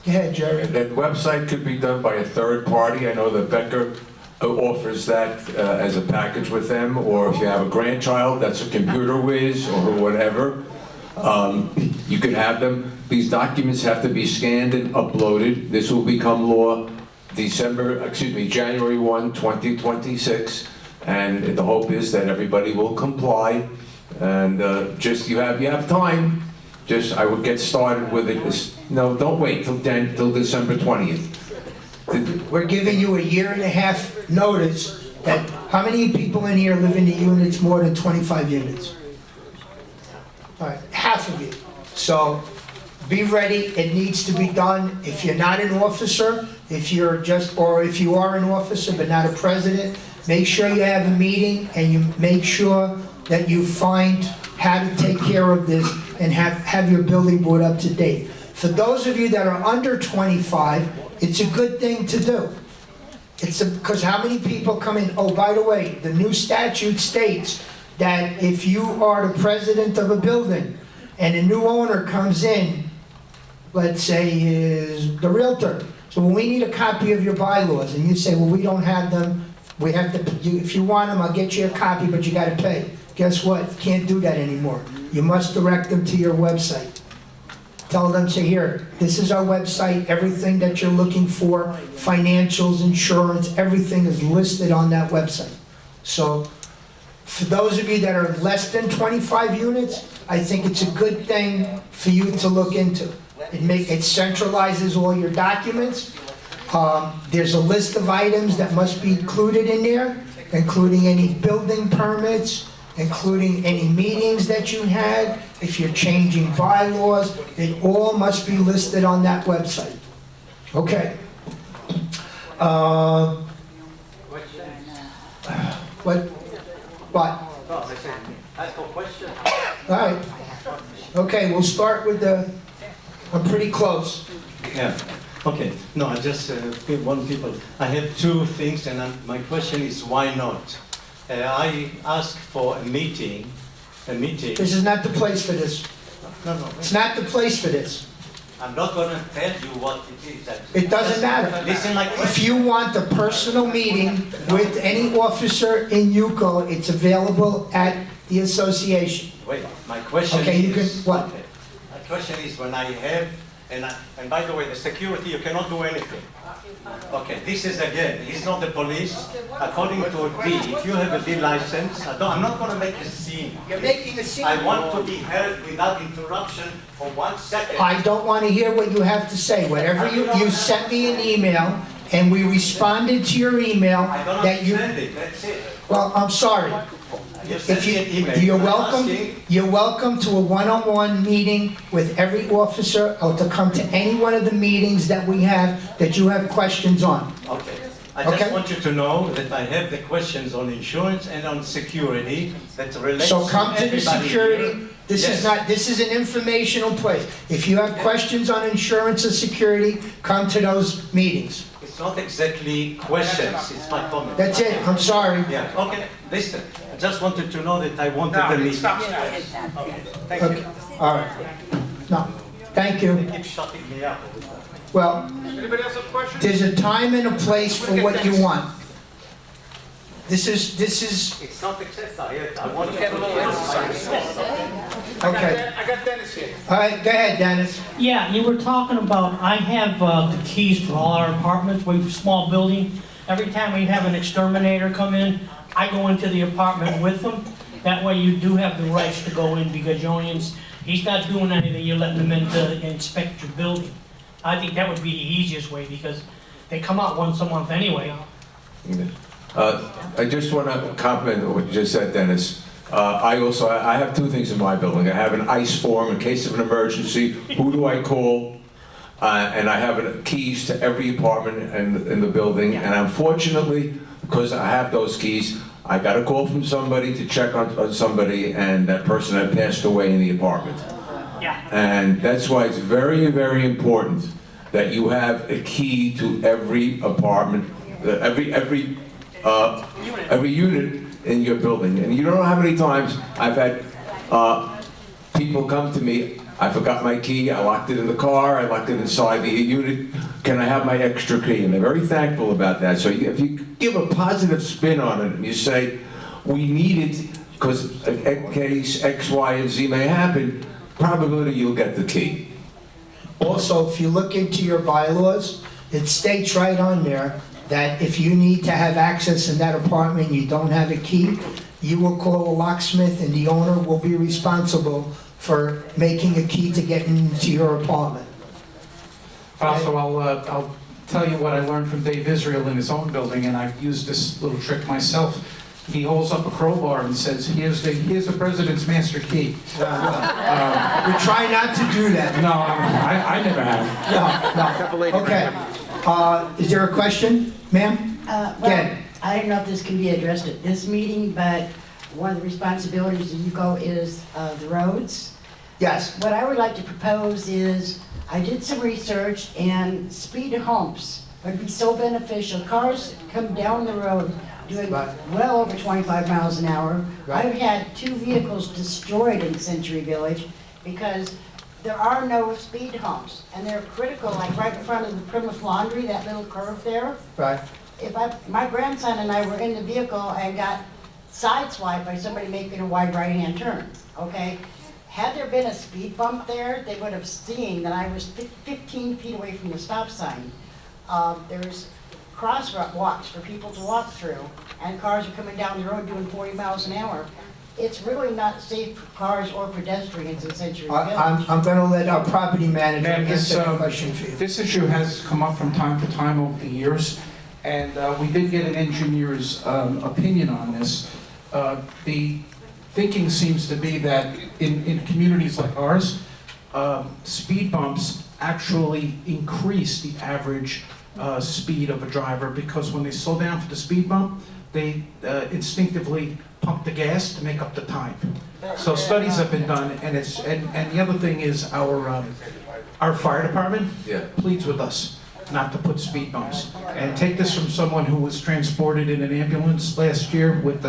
go ahead, Jerry. That website could be done by a third party. I know that Becker offers that as a package with them, or if you have a grandchild that's a computer whiz or whatever, you can have them. These documents have to be scanned and uploaded. This will become law January 1, 2026, and the hope is that everybody will comply. And just you have time. Just I would get started with it. No, don't wait till December 20th. We're giving you a year and a half notice that, how many people in here live in the units more than 25 units? All right, half of you. So be ready, it needs to be done. If you're not an officer, if you are an officer but not a president, make sure you have a meeting and you make sure that you find how to take care of this and have your building board up to date. For those of you that are under 25, it's a good thing to do. Because how many people come in? Oh, by the way, the new statute states that if you are the president of a building and a new owner comes in, let's say is the realtor, so when we need a copy of your bylaws, and you say, well, we don't have them, we have to, if you want them, I'll get you a copy, but you gotta pay. Guess what? You can't do that anymore. You must direct them to your website. Tell them, say, here, this is our website, everything that you're looking for, financials, insurance, everything is listed on that website. So, for those of you that are less than 25 units, I think it's a good thing for you to look into. It centralizes all your documents. There's a list of items that must be included in there, including any building permits, including any meetings that you had, if you're changing bylaws, it all must be listed on that website. Okay. What? Ask a question. All right. Okay, we'll start with I'm pretty close. Yeah, okay. No, I just one people. I have two things, and my question is why not? I asked for a meeting. This is not the place for this. No. It's not the place for this. I'm not going to tell you what it is. It doesn't matter. Listen, like if you want a personal meeting with any officer in UCO, it's available at the association. Wait, my question okay, is... you can, what? Okay. My question is when I have, and by the way, the security, you cannot do anything. Okay, this is again, he's not the police. According to D, if you have a D license, I'm not going to make a scene. You're making a scene. I want to be heard without interruption for 1 second. I don't want to hear what you have to say. Whatever you sent me an email, and we responded to your email I don't that you... understand it, that's it. Well, I'm sorry. Just If send me an email. you, you're welcome to a one-on-one meeting with every officer, or to come to any one of the meetings that we have that you have questions on. Okay. I just Okay. want you to know that I have the questions on insurance and on security that relates So come to the everybody security, here. this is Yes. not, this is an informational place. If you have questions on insurance or security, come to those meetings. It's not exactly questions, it's my comment. That's it, I'm sorry. Yeah, okay, listen, I just wanted to know that I wanted the meeting. Okay, thank Okay, you. all right. No, thank you. Keep shutting me up. Well, Anybody else have questions? there's a time and a place for what you want. This is, It's not excessive, I want to Get a little exercise. okay. I got Dennis here. All right, go ahead, Dennis. Yeah, you were talking about, I have the keys for all our apartments, we have a small building. Every time we have an exterminator come in, I go into the apartment with them. That way you do have the rights to go in, because he's not doing anything, you're letting him in to inspect your building. I think that would be the easiest way, because they come out once a month anyway. I just want to compliment what you just said, Dennis. I have two things in my building. I have an ICE form in case of an emergency. Who do I call? And I have keys to every apartment in the building. And unfortunately, because I have those keys, I got a call from somebody to check on somebody, and that person had passed away in the apartment. Yeah. And that's why it's very, very important that you have a key to every apartment, every unit in your building. And you don't know how many times I've had people come to me, I forgot my key, I locked it in the car, I locked it inside the unit, can I have my extra key? And they're very thankful about that. So if you give a positive spin on it and you say, we need it because in case X, Y, and Z may happen, probability you'll get the key. Also, if you look into your bylaws, it states right on there that if you need to have access in that apartment and you don't have a key, you will call a locksmith and the owner will be responsible for making a key to get into your apartment. Also, I'll tell you what I learned from Dave Israel in his own building, and I've used this little trick myself. He holds up a crowbar and says, here's the president's master key. We try not to do that. No, I never have. No. Okay. Is there a question, ma'am? Well, I don't know if this can be addressed at this meeting, but one of the responsibilities of UCO is the roads. Yes. What I would like to propose is, I did some research, and speed humps would be so beneficial. Cars come down the road doing well over 25 miles an hour. Right. I've had 2 vehicles destroyed in Century Village because there are no speed humps, and they're critical, like right in front of the Plymouth Laundry, that little curve there. Right. My grandson and I were in the vehicle and got sideswiped by somebody making a wide right-hand turn, okay? Had there been a speed bump there, they would have seen that I was 15 feet away from the stop sign. There's crosswalks for people to walk through, and cars are coming down the road doing 40 miles an hour. It's really not safe for cars or pedestrians in Century Village. I'm going to let our property manager Ma'am, answer the question for you. This issue has come up from time to time over the years, and we did get an engineer's opinion on this. The thinking seems to be that in communities like ours, speed bumps actually increase the average speed of a driver, because when they slow down for the speed bump, they instinctively pump the gas to make up the time. So studies have been done, and the other thing is our fire department pleads with us not to put speed bumps. And take this from someone who was transported in an ambulance last year with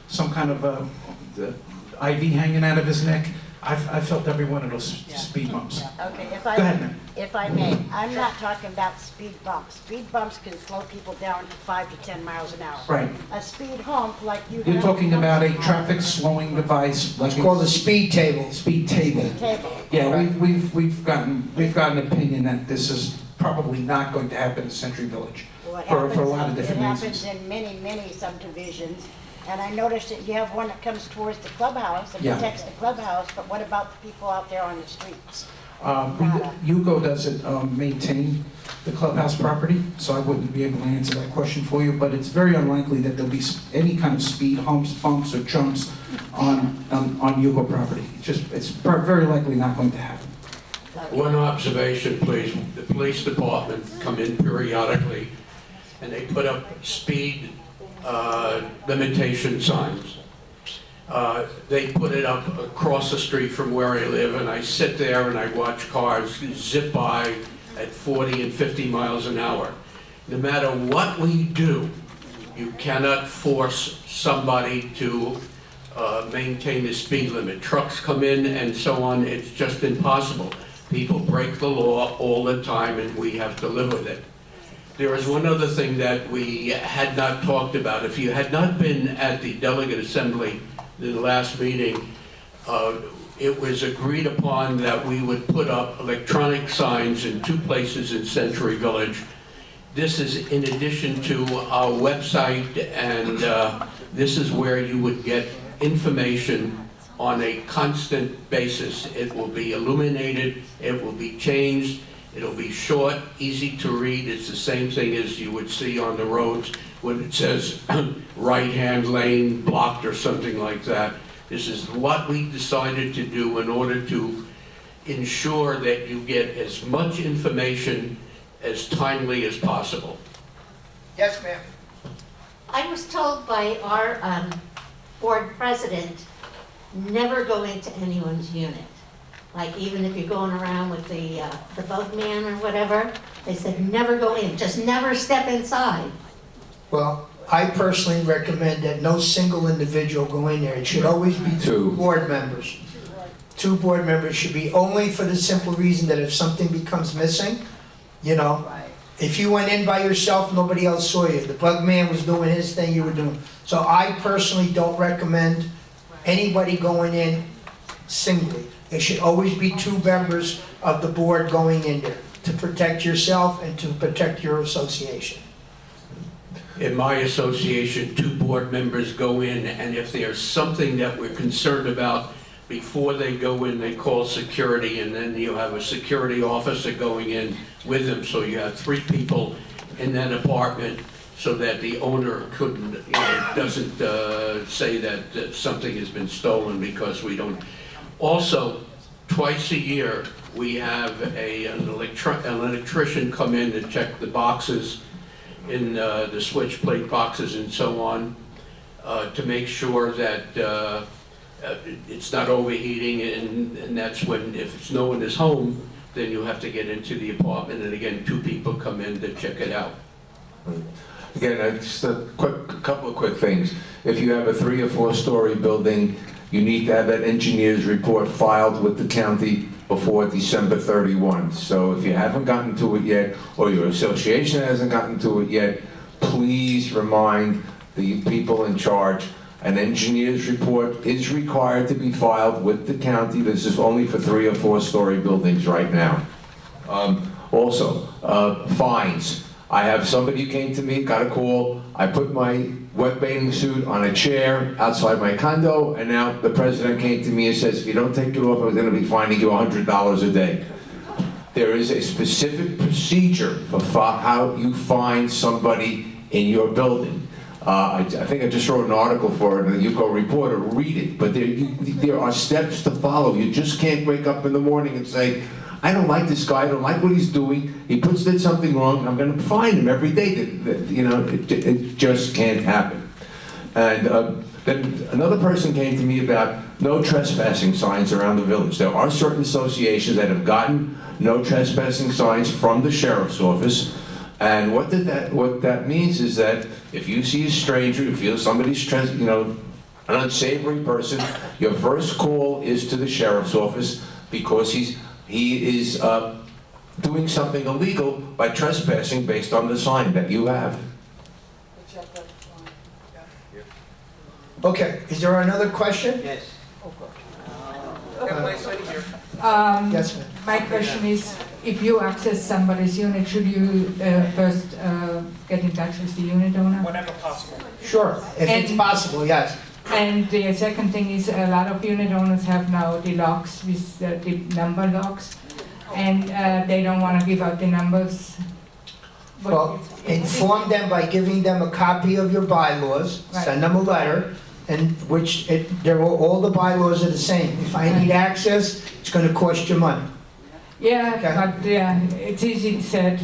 some kind of the IV hanging out of his neck. I felt every one of those speed bumps. Okay, Go ahead, ma'am. if I may, I'm not talking about speed bumps. Speed bumps can slow people down to 5 to 10 miles an hour. Right. A speed hump like you have. You're talking about a traffic slowing device, like It's called a speed table. Speed table. Speed table. Yeah, we've gotten an opinion that this is probably not going to happen in Century Village Well, it for a happens- lot of different It reasons. happens in many, many subdivisions. And I noticed that you have one that comes towards the clubhouse and Yeah. protects the clubhouse, but what about the people out there on the streets? Yuko doesn't maintain the clubhouse property, so I wouldn't be able to answer that question for you, but it's very unlikely that there'll be any kind of speed humps, bumps, or jumps on Yuko property. It's very likely not going to happen. One observation, please. The police department come in periodically, and they put up speed limitation signs. They put it up across the street from where I live, and I sit there and I watch cars zip by at 40 and 50 miles an hour. No matter what we do, you cannot force somebody to maintain the speed limit. Trucks come in and so on, it's just impossible. People break the law all the time, and we have to live with it. There is one other thing that we had not talked about. If you had not been at the delegate assembly in the last meeting, it was agreed upon that we would put up electronic signs in 2 places in Century Village. This is in addition to our website, and this is where you would get information on a constant basis. It will be illuminated, it will be changed, it'll be short, easy to read. It's the same thing as you would see on the roads when it says right-hand lane blocked or something like that. This is what we decided to do in order to ensure that you get as much information as timely as possible. Yes, ma'am. I was told by our board president, never go into anyone's unit. Like even if you're going around with the boatman or whatever, they said never go in, just never step inside. Well, I personally recommend that no single individual go in there. It should always be 2 board members. 2 board members should be, only for the simple reason that if something becomes missing, you know, if you went in by yourself, nobody else saw you. The bug man was doing his thing, you were doing. So I personally don't recommend anybody going in singly. It should always be 2 members of the board going in there to protect yourself and to protect your association. In my association, 2 board members go in, and if there's something that we're concerned about, before they go in, they call security, and then you have a security officer going in with them, so you have 3 people in that apartment, so that the owner couldn't, you know, doesn't say that something has been stolen because we don't. Also, twice a year, we have an electrician come in to check the boxes in the switch plate boxes and so on, to make sure that it's not overheating, and that's when, if no one is home, then you have to get into the apartment, and again, 2 people come in to check it out. Again, just a couple of quick things. If you have a 3 or 4 story building, you need to have that engineer's report filed with the county before December 31. So if you haven't gotten to it yet, or your association hasn't gotten to it yet, please remind the people in charge. An engineer's report is required to be filed with the county. This is only for 3 or 4 story buildings right now. Also, fines. I have somebody who came to me, got a call. I put my wet bathing suit on a chair outside my condo, and now the president came to me and says, if you don't take it off, I'm going to be fining you $100 a day. There is a specific procedure for how you find somebody in your building. I think I just wrote an article for it in the Yuko Reporter. Read it. But there are steps to follow. You just can't wake up in the morning and say, I don't like this guy, I don't like what he's doing, he did something wrong, I'm going to fine him every day. You know, it just can't happen. And then another person came to me about no trespassing signs around the village. There are certain associations that have gotten no trespassing signs from the sheriff's office. And what that means is that if you see a stranger, you feel somebody's, you know, an unsavory person, your first call is to the sheriff's office, because he is doing something illegal by trespassing based on the sign that you have. Okay, is there another question? Yes. Yes, ma'am. My question is, if you access somebody's unit, should you first get in touch with the unit owner? Whenever possible. Sure, if it's possible, yes. And the second thing is, a lot of unit owners have now the locks with the number locks. and they don't want to give out the numbers. But Well, inform them by giving them a copy of your bylaws, send them a letter, and all the bylaws are the same. If I need access, it's gonna cost you money. Yeah, but it's easier said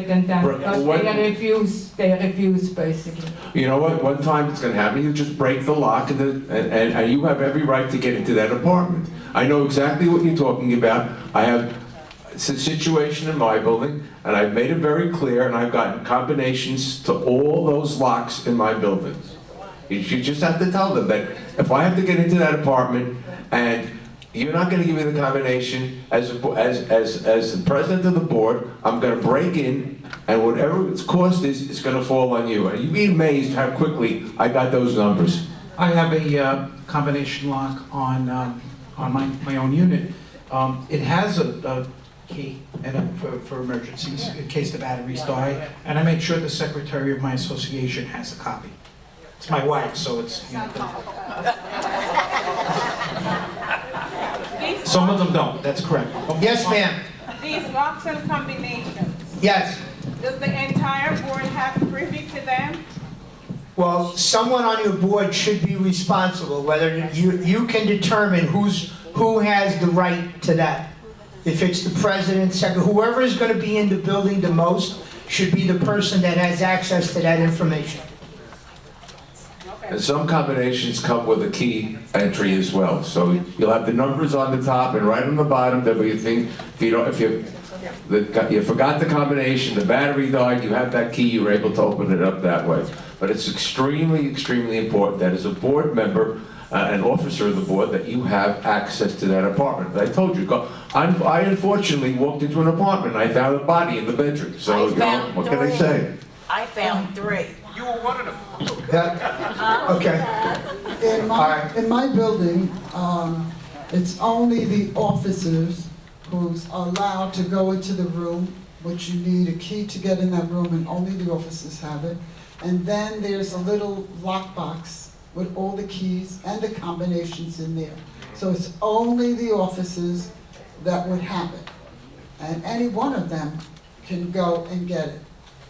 than done. Right, Because what- they refuse basically. You know what, one time it's gonna happen, you just break the lock and you have every right to get into that apartment. I know exactly what you're talking about. I have a situation in my building, and I've made it very clear, and I've gotten combinations to all those locks in my buildings. You just have to tell them that if I have to get into that apartment and you're not gonna give me the combination, as the president of the board, I'm gonna break in, and whatever its cost is gonna fall on you. And you'd be amazed how quickly I got those numbers. I have a combination lock on my own unit. It has a key for emergencies in case the batteries die, and I make sure the secretary of my association has a copy. It's my wife, so it's, you know. Some of them don't, that's correct. Yes, ma'am. These locks and combinations, Yes. does the entire board have privy to them? Well, someone on your board should be responsible, whether you can determine who has the right to that. If it's the president, secretary, whoever is gonna be in the building the most should be the person that has access to that information. And some combinations come with a key entry as well. So you'll have the numbers on the top, and right on the bottom, there'll be a thing, if you forgot the combination, the battery died, you have that key, you're able to open it up that way. But it's extremely, extremely important that as a board member, an officer of the board, that you have access to that apartment. I told you, I unfortunately walked into an apartment, and I found a body in the bedroom. So, you know, what can I say? I found 3. You were one of them. Okay. In my building, it's only the officers who's allowed to go into the room, which you need a key to get in that room, and only the officers have it. And then there's a little lockbox with all the keys and the combinations in there. So it's only the officers that would have it. And any one of them can go and get it.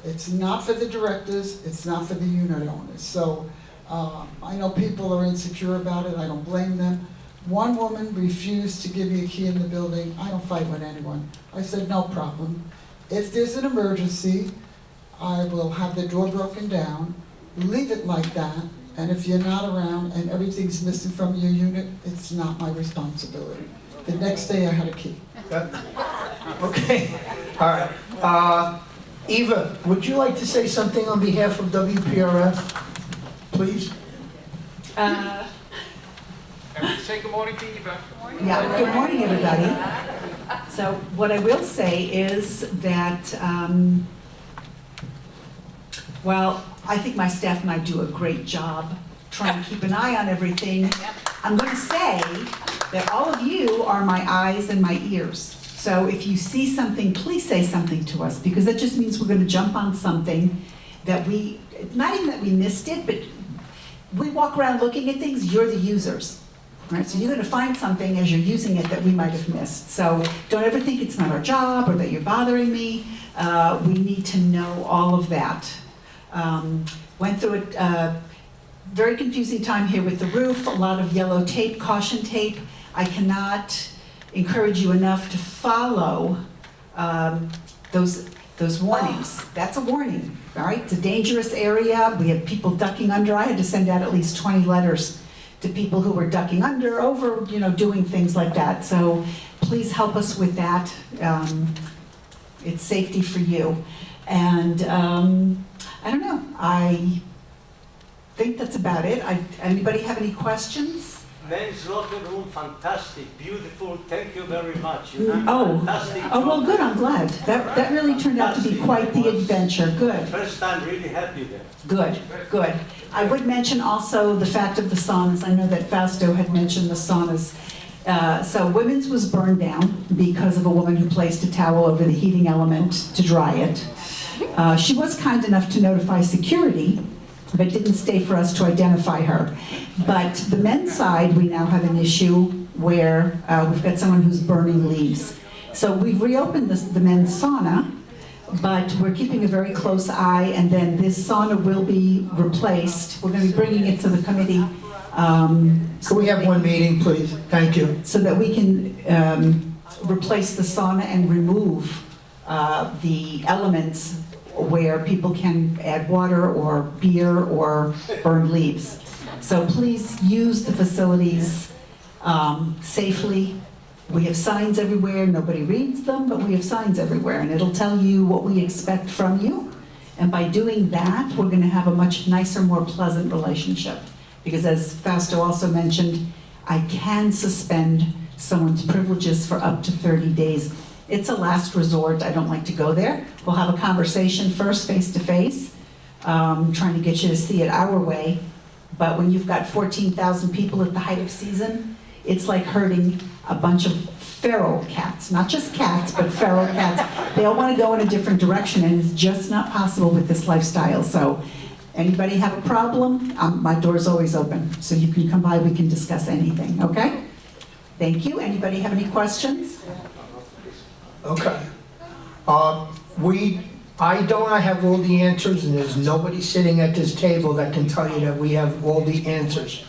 It's not for the directors, it's not for the unit owners. So I know people are insecure about it, I don't blame them. One woman refused to give me a key in the building. I don't fight with anyone. I said, no problem. If there's an emergency, I will have the door broken down, leave it like that, and if you're not around and everything's missing from your unit, it's not my responsibility. The next day I had a key. Okay, all right. Eva, would you like to say something on behalf of WPRF, please? Say good morning to Eva. Yeah, good morning, everybody. So what I will say is that, well, I think my staff and I do a great job trying to keep an eye on everything. I'm going to say that all of you are my eyes and my ears. So if you see something, please say something to us, because that just means we're going to jump on something that not even that we missed it, but we walk around looking at things, you're the users. Right? So you're going to find something as you're using it that we might have missed. So don't ever think it's not our job or that you're bothering me. We need to know all of that. Went through a very confusing time here with the roof, a lot of yellow tape, caution tape. I cannot encourage you enough to follow those warnings. That's a warning, all right? It's a dangerous area. We have people ducking under. I had to send out at least 20 letters to people who were ducking under, over, doing things like that. So please help us with that. It's safety for you. And I don't know, I think that's about it. Anybody have any questions? Men's locker room, fantastic, beautiful, thank you very much. Oh, well, good, I'm glad. That really turned out to be quite the adventure, good. First time really happy there. Good, good. I would mention also the fact of the saunas. I know that Fausto had mentioned the saunas. So Women's was burned down because of a woman who placed a towel over the heating element to dry it. She was kind enough to notify security, but didn't stay for us to identify her. But the men's side, we now have an issue where we've got someone who's burning leaves. So we've reopened the men's sauna, but we're keeping a very close eye, and then this sauna will be replaced. We're going to be bringing it to the committee. Can we have one meeting, please? Thank you. So that we can replace the sauna and remove the elements where people can add water or beer or burn leaves. So please use the facilities safely. We have signs everywhere, nobody reads them, but we have signs everywhere, and it'll tell you what we expect from you. And by doing that, we're gonna have a much nicer, more pleasant relationship. Because as Fausto also mentioned, I can suspend someone's privileges for up to 30 days. It's a last resort, I don't like to go there. We'll have a conversation first, face to face, trying to get you to see it our way. But when you've got 14,000 people at the height of season, it's like herding a bunch of feral cats, not just cats, but feral cats. They all want to go in a different direction, and it's just not possible with this lifestyle. So anybody have a problem? My door's always open, so you can come by, we can discuss anything, okay? Thank you. Anybody have any questions? Okay. I don't have all the answers, and there's nobody sitting at this table that can tell you that we have all the answers.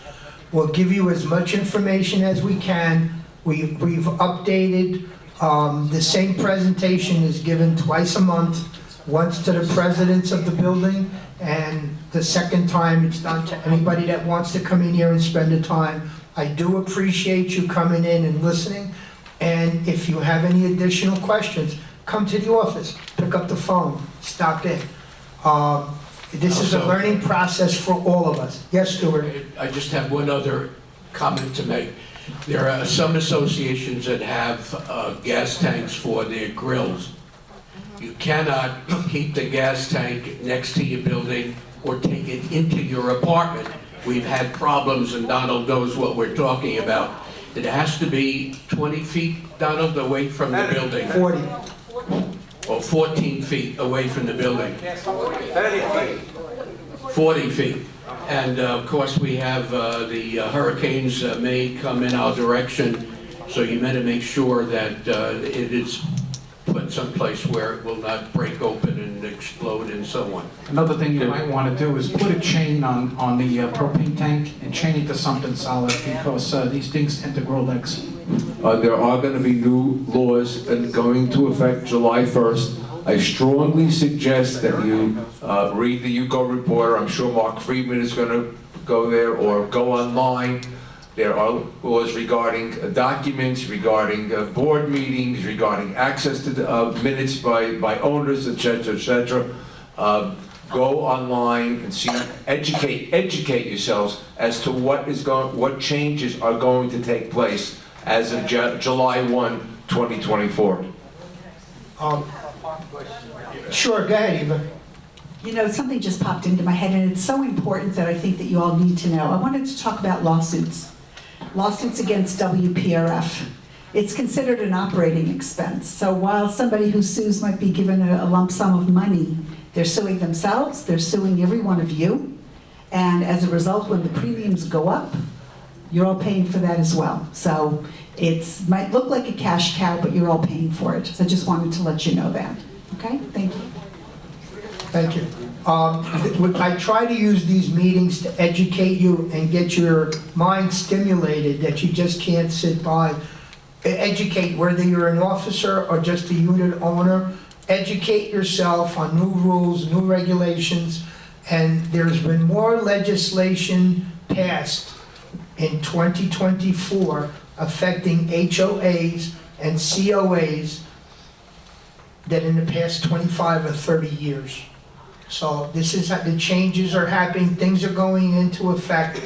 We'll give you as much information as we can. We've updated, the same presentation is given twice a month, once to the presidents of the building, and the second time it's done to anybody that wants to come in here and spend the time. I do appreciate you coming in and listening, and if you have any additional questions, come to the office, pick up the phone, stop in. This is a learning process for all of us. Yes, Stuart? I just have one other comment to make. There are some associations that have gas tanks for their grills. You cannot keep the gas tank next to your building or take it into your apartment. We've had problems, and Donald knows what we're talking about. It has to be 20 feet, Donald, away from the building. 40. Or 14 feet away from the building. 40 feet. And of course, we have the hurricanes may come in our direction, so you better make sure that it is put someplace where it will not break open and explode and so on. Another thing you might want to do is put a chain on the propane tank and chain it to something solid, because these things tend to grow legs. There are going to be new laws going into effect July 1st. I strongly suggest that you read the UCO Reporter. I'm sure Mark Friedman is going to go there, or go online. There are laws regarding documents, regarding board meetings, regarding access to the, minutes by owners, etc., etc. Go online and see, educate yourselves as to what changes are going to take place as of July 1, 2024. Sure, go ahead, Eva. You know, something just popped into my head, and it's so important that I think that you all need to know. I wanted to talk about lawsuits. Lawsuits against WPRF. It's considered an operating expense. So while somebody who sues might be given a lump sum of money, they're suing themselves, they're suing every one of you. And as a result, when the premiums go up, you're all paying for that as well. So it might look like a cash cow, but you're all paying for it. So I just wanted to let you know that. Okay, thank you. Thank you. I try to use these meetings to educate you and get your mind stimulated, that you just can't sit by. Educate, whether you're an officer or just a unit owner. Educate yourself on new rules, new regulations, and there's been more legislation passed in 2024 affecting HOAs and COAs than in the past 25 or 30 years. So this is how the changes are happening. Things are going into effect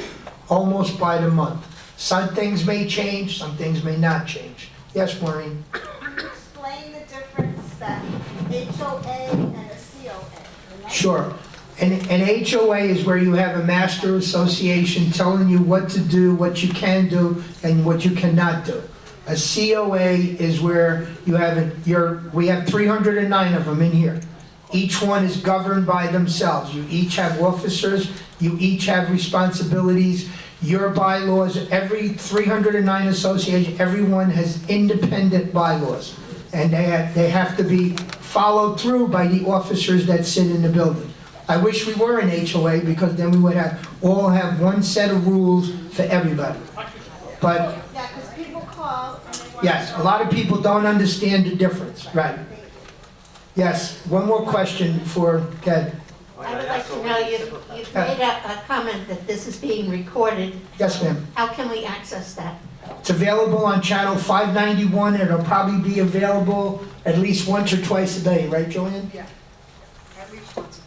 almost by the month. Some things may change, some things may not change. Yes, Maureen? Can you explain the difference that HOA and a COA? Sure. An HOA is where you have a master association telling you what to do, what you can do, and what you cannot do. A COA is where you have we have 309 of them in here. Each one is governed by themselves. You each have officers, you each have responsibilities. Your bylaws, every 309 association, everyone has independent bylaws. and they have to be followed through by the officers that sit in the building. I wish we were an HOA, because then we would all have one set of rules for everybody. But, Yeah, because people call and they want. yes, a lot of people don't understand the difference, right? Yes, one more question for Ted. I would like to know, you've made a comment that this is being recorded. Yes, ma'am. How can we access that? It's available on channel 591, and it'll probably be available at least once or twice a day, right, Joanne? Yeah, at least once a day.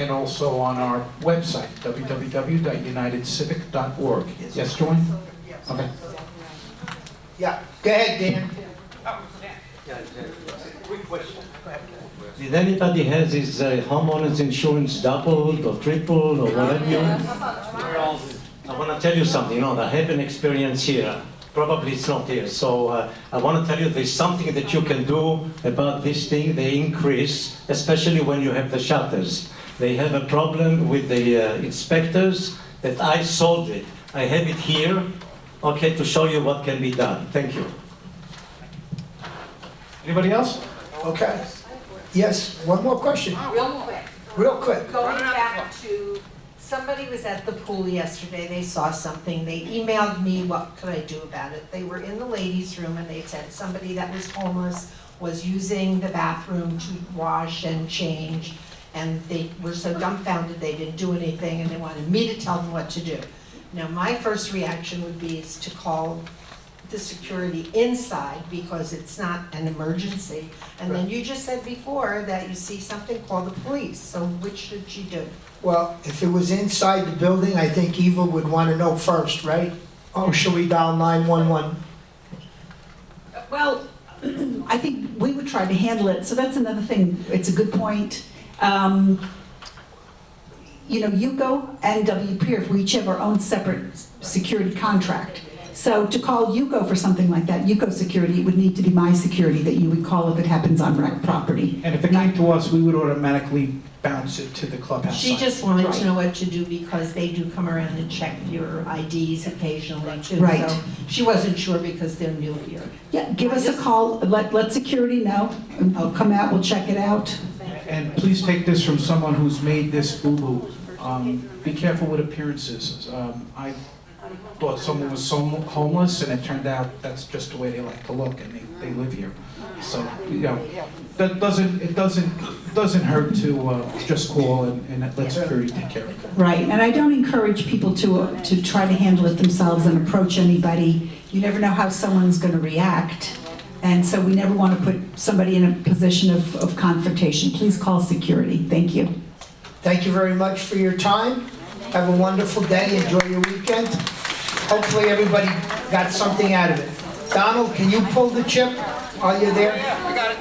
And also on our website, www.unitedcivic.org. Yes, Joanne? Okay. Yeah, go ahead, Dan. Quick question. Did anybody has his homeowner's insurance doubled or tripled or whatever you? I want to tell you something. No, I have an experience here. Probably it's not here. So I want to tell you there's something that you can do about this thing. They increase, especially when you have the shutters. They have a problem with the inspectors that I solved it. I have it here, okay, to show you what can be done. Thank you. Anybody else? Okay. Yes, one more question. Real quick. Real quick. Going back to, somebody was at the pool yesterday, they saw something, they emailed me, what could I do about it? They were in the ladies' room and they said somebody that was homeless was using the bathroom to wash and change, and they were so dumbfounded they didn't do anything, and they wanted me to tell them what to do. Now, my first reaction would be is to call the security inside, because it's not an emergency. And then you just said before that you see something, call the police. So which should you do? Well, if it was inside the building, I think Eva would want to know first, right? Or should we dial 911? Well, I think we would try to handle it, so that's another thing, it's a good point. You know, UCO and WPIRF, we each have our own separate security contract. So to call UCO for something like that, UCO security, it would need to be my security that you would call if it happens on rec property. And if it came to us, we would automatically bounce it to the clubhouse She side. just wanted Right. to know what to do because they do come around and check your IDs occasionally too. Right. So she wasn't sure because they're new here. Yeah, give us a call, let security know, and I'll come out, we'll check it out. And please take this from someone who's made this boo-boo. Be careful with appearances. I thought someone was homeless, and it turned out that's just the way they like to look, and they live here. So, you know, it doesn't hurt to just call and let security take care of it. Right, and I don't encourage people to try to handle it themselves and approach anybody. You never know how someone's going to react, and so we never want to put somebody in a position of confrontation. Please call security. Thank you. Thank you very much for your time. Have a wonderful day. Enjoy your weekend. Hopefully everybody got something out of it. Donald, can you pull the chip while you're there? Yeah, I got it.